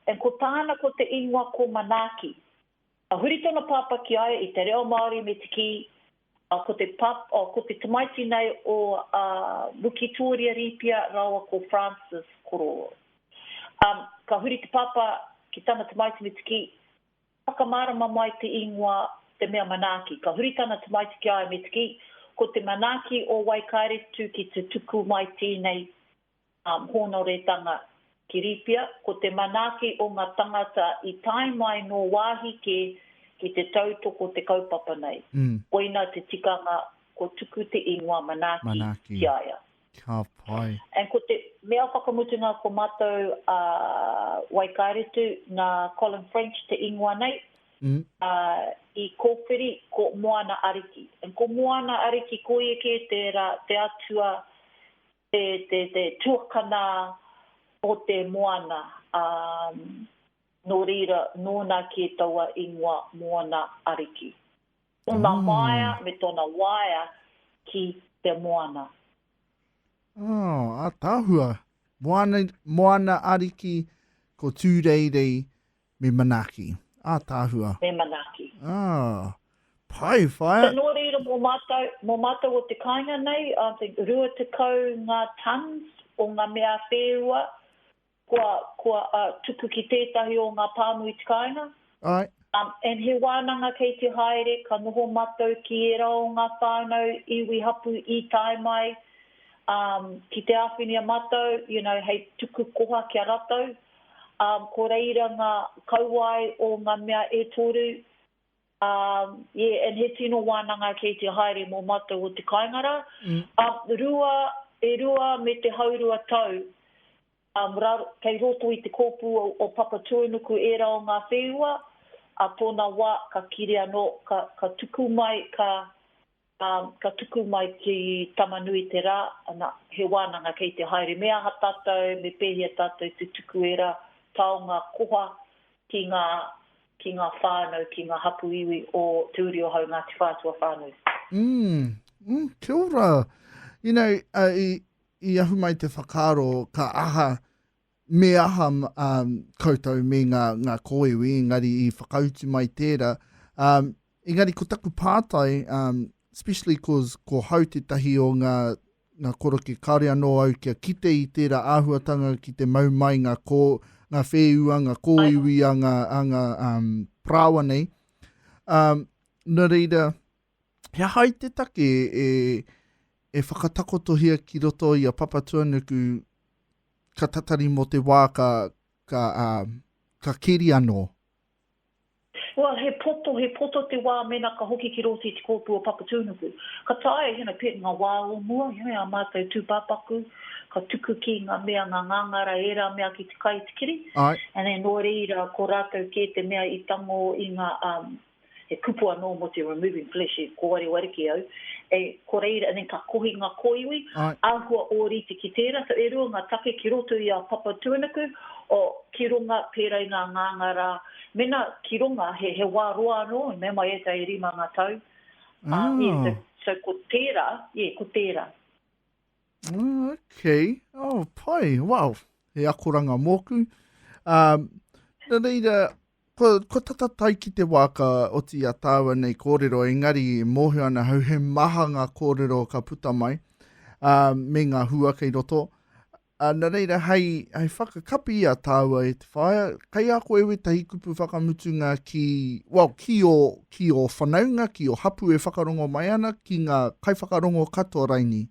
and ko tāna ko te ingoa ko Manaki. A huritona pāpa ki ai i te reo Māori me te ki, ko te tamaiti nei o Lukitoria Ripia, rawa ko Francis Kororo. Ka huri te pāpa ki tāna tamaiti me te ki, whakamarama mai te ingoa te mea Manaki. Ka huri tāna tamaiti ki ai me te ki, ko te Manaki o Waikaretu ki te tuku mai tēnei honoretanga ki Ripia, ko te Manaki o ngā tangata i tai mai no wāhi ki te tautoko te kaupapa nei. Koina te tikanga ko tuku te ingoa Manaki. Ki aia. Ka pai. And ko te mea whakamutunga ko mātou Waikaretu na Colin French te ingoa nei, i kōwhiri ko Moana Ariki. And ko Moana Ariki koe ke te atua te tuakana o te moana no reira nōna ki taua ingoa Moana Ariki. Tōna maia me tōna waia ki te moana. A tāhua. Moana Ariki ko Tūreirei me Manaki. A tāhua. Me Manaki. Pai, whaia. So, nō reira mō mātou o te kāinga nei, rua te kau ngā tons o ngā mea whērua, kua tuku ki tētahi o ngā pāmu i te kāinga. And he wānanga kei te haere, ka noho mātou ki e rau ngā whānau iwi hapu i tai mai, ki te āwhinia mātou, hei tuku koha ki a rātou. Ko reira ngā kauai o ngā mea e toru, And he tino wānanga kei te haere mō mātou o te kaingara. Rua me te haurua tau, kei roto i te kōpū o Papa Tuanuku e rao ngā whenua, tōna wā ka kiri anō, ka tuku mai, ka tuku mai ki tamanui te rā, ana he wānanga kei te haere. Mea ha tātou, me pēhia tātou te tuku e rā, tau ngā koha ki ngā whānau, ki ngā hapu iwi o te uri o hau Ngāti Whātua whānau. Kia ora. You know, i ahu mai te whakaaro, ka aha, me aha koutou me ngā kōiwi, engari i whakautu mai tērā. Engari ko taku pātai, especially cause ko hau te tahi o ngā koroke kāre anō au kia kite i tērā āhuatanga ki te mau mai ngā whēua, ngā kōiwi, ngā prawa nei. Nā reira, hea hai te take e whakatakotohia ki roto i a Papa Tuanuku ka tatari mo te wā ka kiri anō. Well, he poto te wā mena ka hoki ki roti te kōpū o Papa Tuanuku. Ka tae, pet ngā wā o mua, a mātou tūpāpaku, ka tuku ki ngā mea ngā ngangara e rā mea ki te kai te kiri. And then nō reira, ko rātou ke te mea i tango i ngā, he kupu anō mo te removing flesh, ko wari wariki au. Ko reira, and then ka kohi ngā koiwi, āhua o riti ki tērā. So e rua ngā take ki roto i a Papa Tuanuku, o ki runga pērai ngā ngangara, mena ki runga he wā roa anō, me mai e tai rima ngā tau. So ko tērā, ko tērā. Okay. Oh, pai, wow. He akoranga mōku. Nā reira, ko tatatai ki te waka o ti a tāua nei kōrero, engari mōhio ana hau he maha ngā kōrero ka puta mai, me ngā hua kei roto. Nā reira, hei whakakapi a tāua e te whaia, kai a koe we tahi kupu whakamutunga ki o whanaunga, ki o hapu e whakarongo mai ana, ki ngā kai whakarongo katoa raini.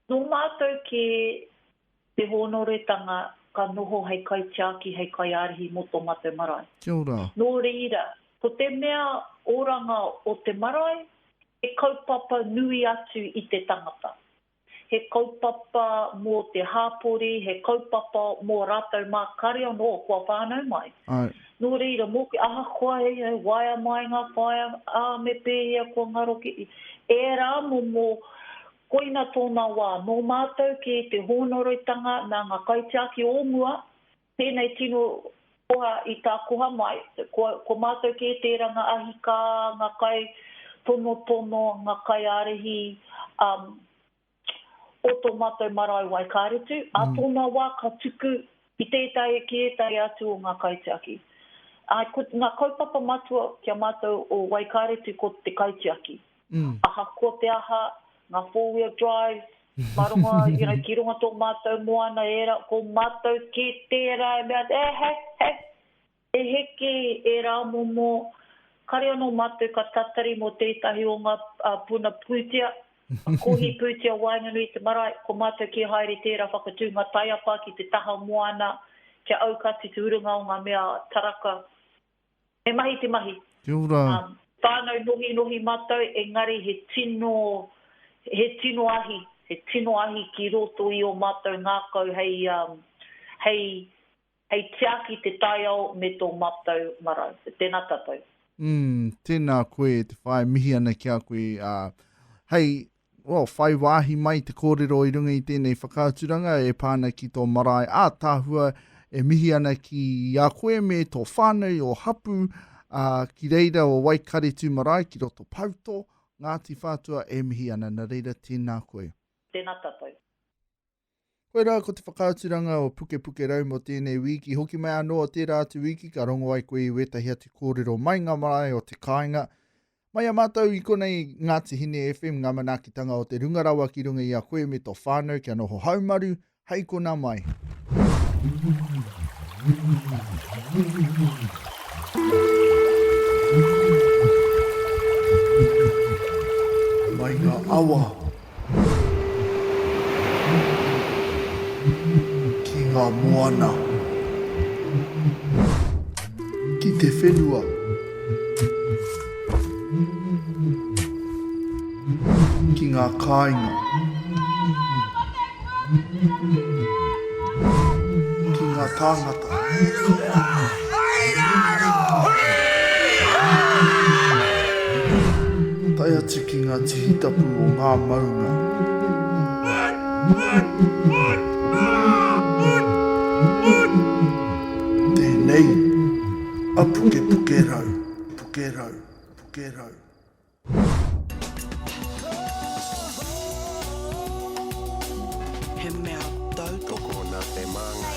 No mātou ke te honoretanga ka noho hei kai tiaki, hei kai arihi mo tō mātou marae. Kia ora. Nō reira, ko te mea oranga o te marae, he kaupapa nui atu i te tangata. He kaupapa mō te hāpori, he kaupapa mō rātou mā kare anō kua whānau mai. Nō reira, mō ki aha koa hei waia mai ngā whaia, me pēhia kua ngaroki. E rā mō koina tōna wā, nō mātou ke te honoroitanga nā ngā kaitiaki o mua, tēnei tino koha i tā koha mai, ko mātou ke tērā ngā ahika, ngā kai tono, ngā kai arehi, o tō mātou marae Waikaretu, a tōna wā ka tuku i tētai ke tai atu o ngā kaitiaki. Ngā kaupapa matua kia mātou o Waikaretu ko te kaitiaki. Aha ko te aha, ngā four-wheel drive, maronga, ki runga tō mātou moana era, ko mātou ke tērā, e heke e rā momo, kare anō mātou ka tatari mo tētahi o ngā puna pūtia, kohi pūtia Whangarei te marae, ko mātou ke haere tērā whakatū ngā taiapa ki te taha moana, kia aukati te urunga o ngā mea taraka. E mahi te mahi. Kia ora. Whānau nohi mātou, engari he tino ahi ki roto i o mātou ngākau hei tiaki te tai au me tō mātou marau. Tēnā tātou. Tēnā koe te whae mihi ana kia koe. Whai wāhi mai te kōrero i runga i tēnei whakaaturanga e pāna ki tō marae. Tāhua e mihi ana ki a koe me tō whānau o hapu ki reira o Waikaretu Marae ki roto pauto. Ngāti Whātua e mihi ana, nā reira tēnā koe. Tēnā tātou. Koe rā ko te whakaaturanga o Pukepuke Rau mo tēnei wiki. Hoki mai anō o tērā atu wiki, ka rongo ai koe i wetahi atu kōrero mai ngā marae o te kāinga. Mai a mātou i konei Ngāti Hine FM, ngā manaakitanga o te rungarawa ki runga i a koe me tō whānau, kia noho haumaru, hei kona mai. Mai ngā awa ki ngā moana ki te whenua. Ki ngā kāinga. Ki ngā tāngata. Tai atu ki ngā tihitapu o ngā maunga. Tēnei, a puke rau, puke rau, puke rau. He mea tau toko nā te manga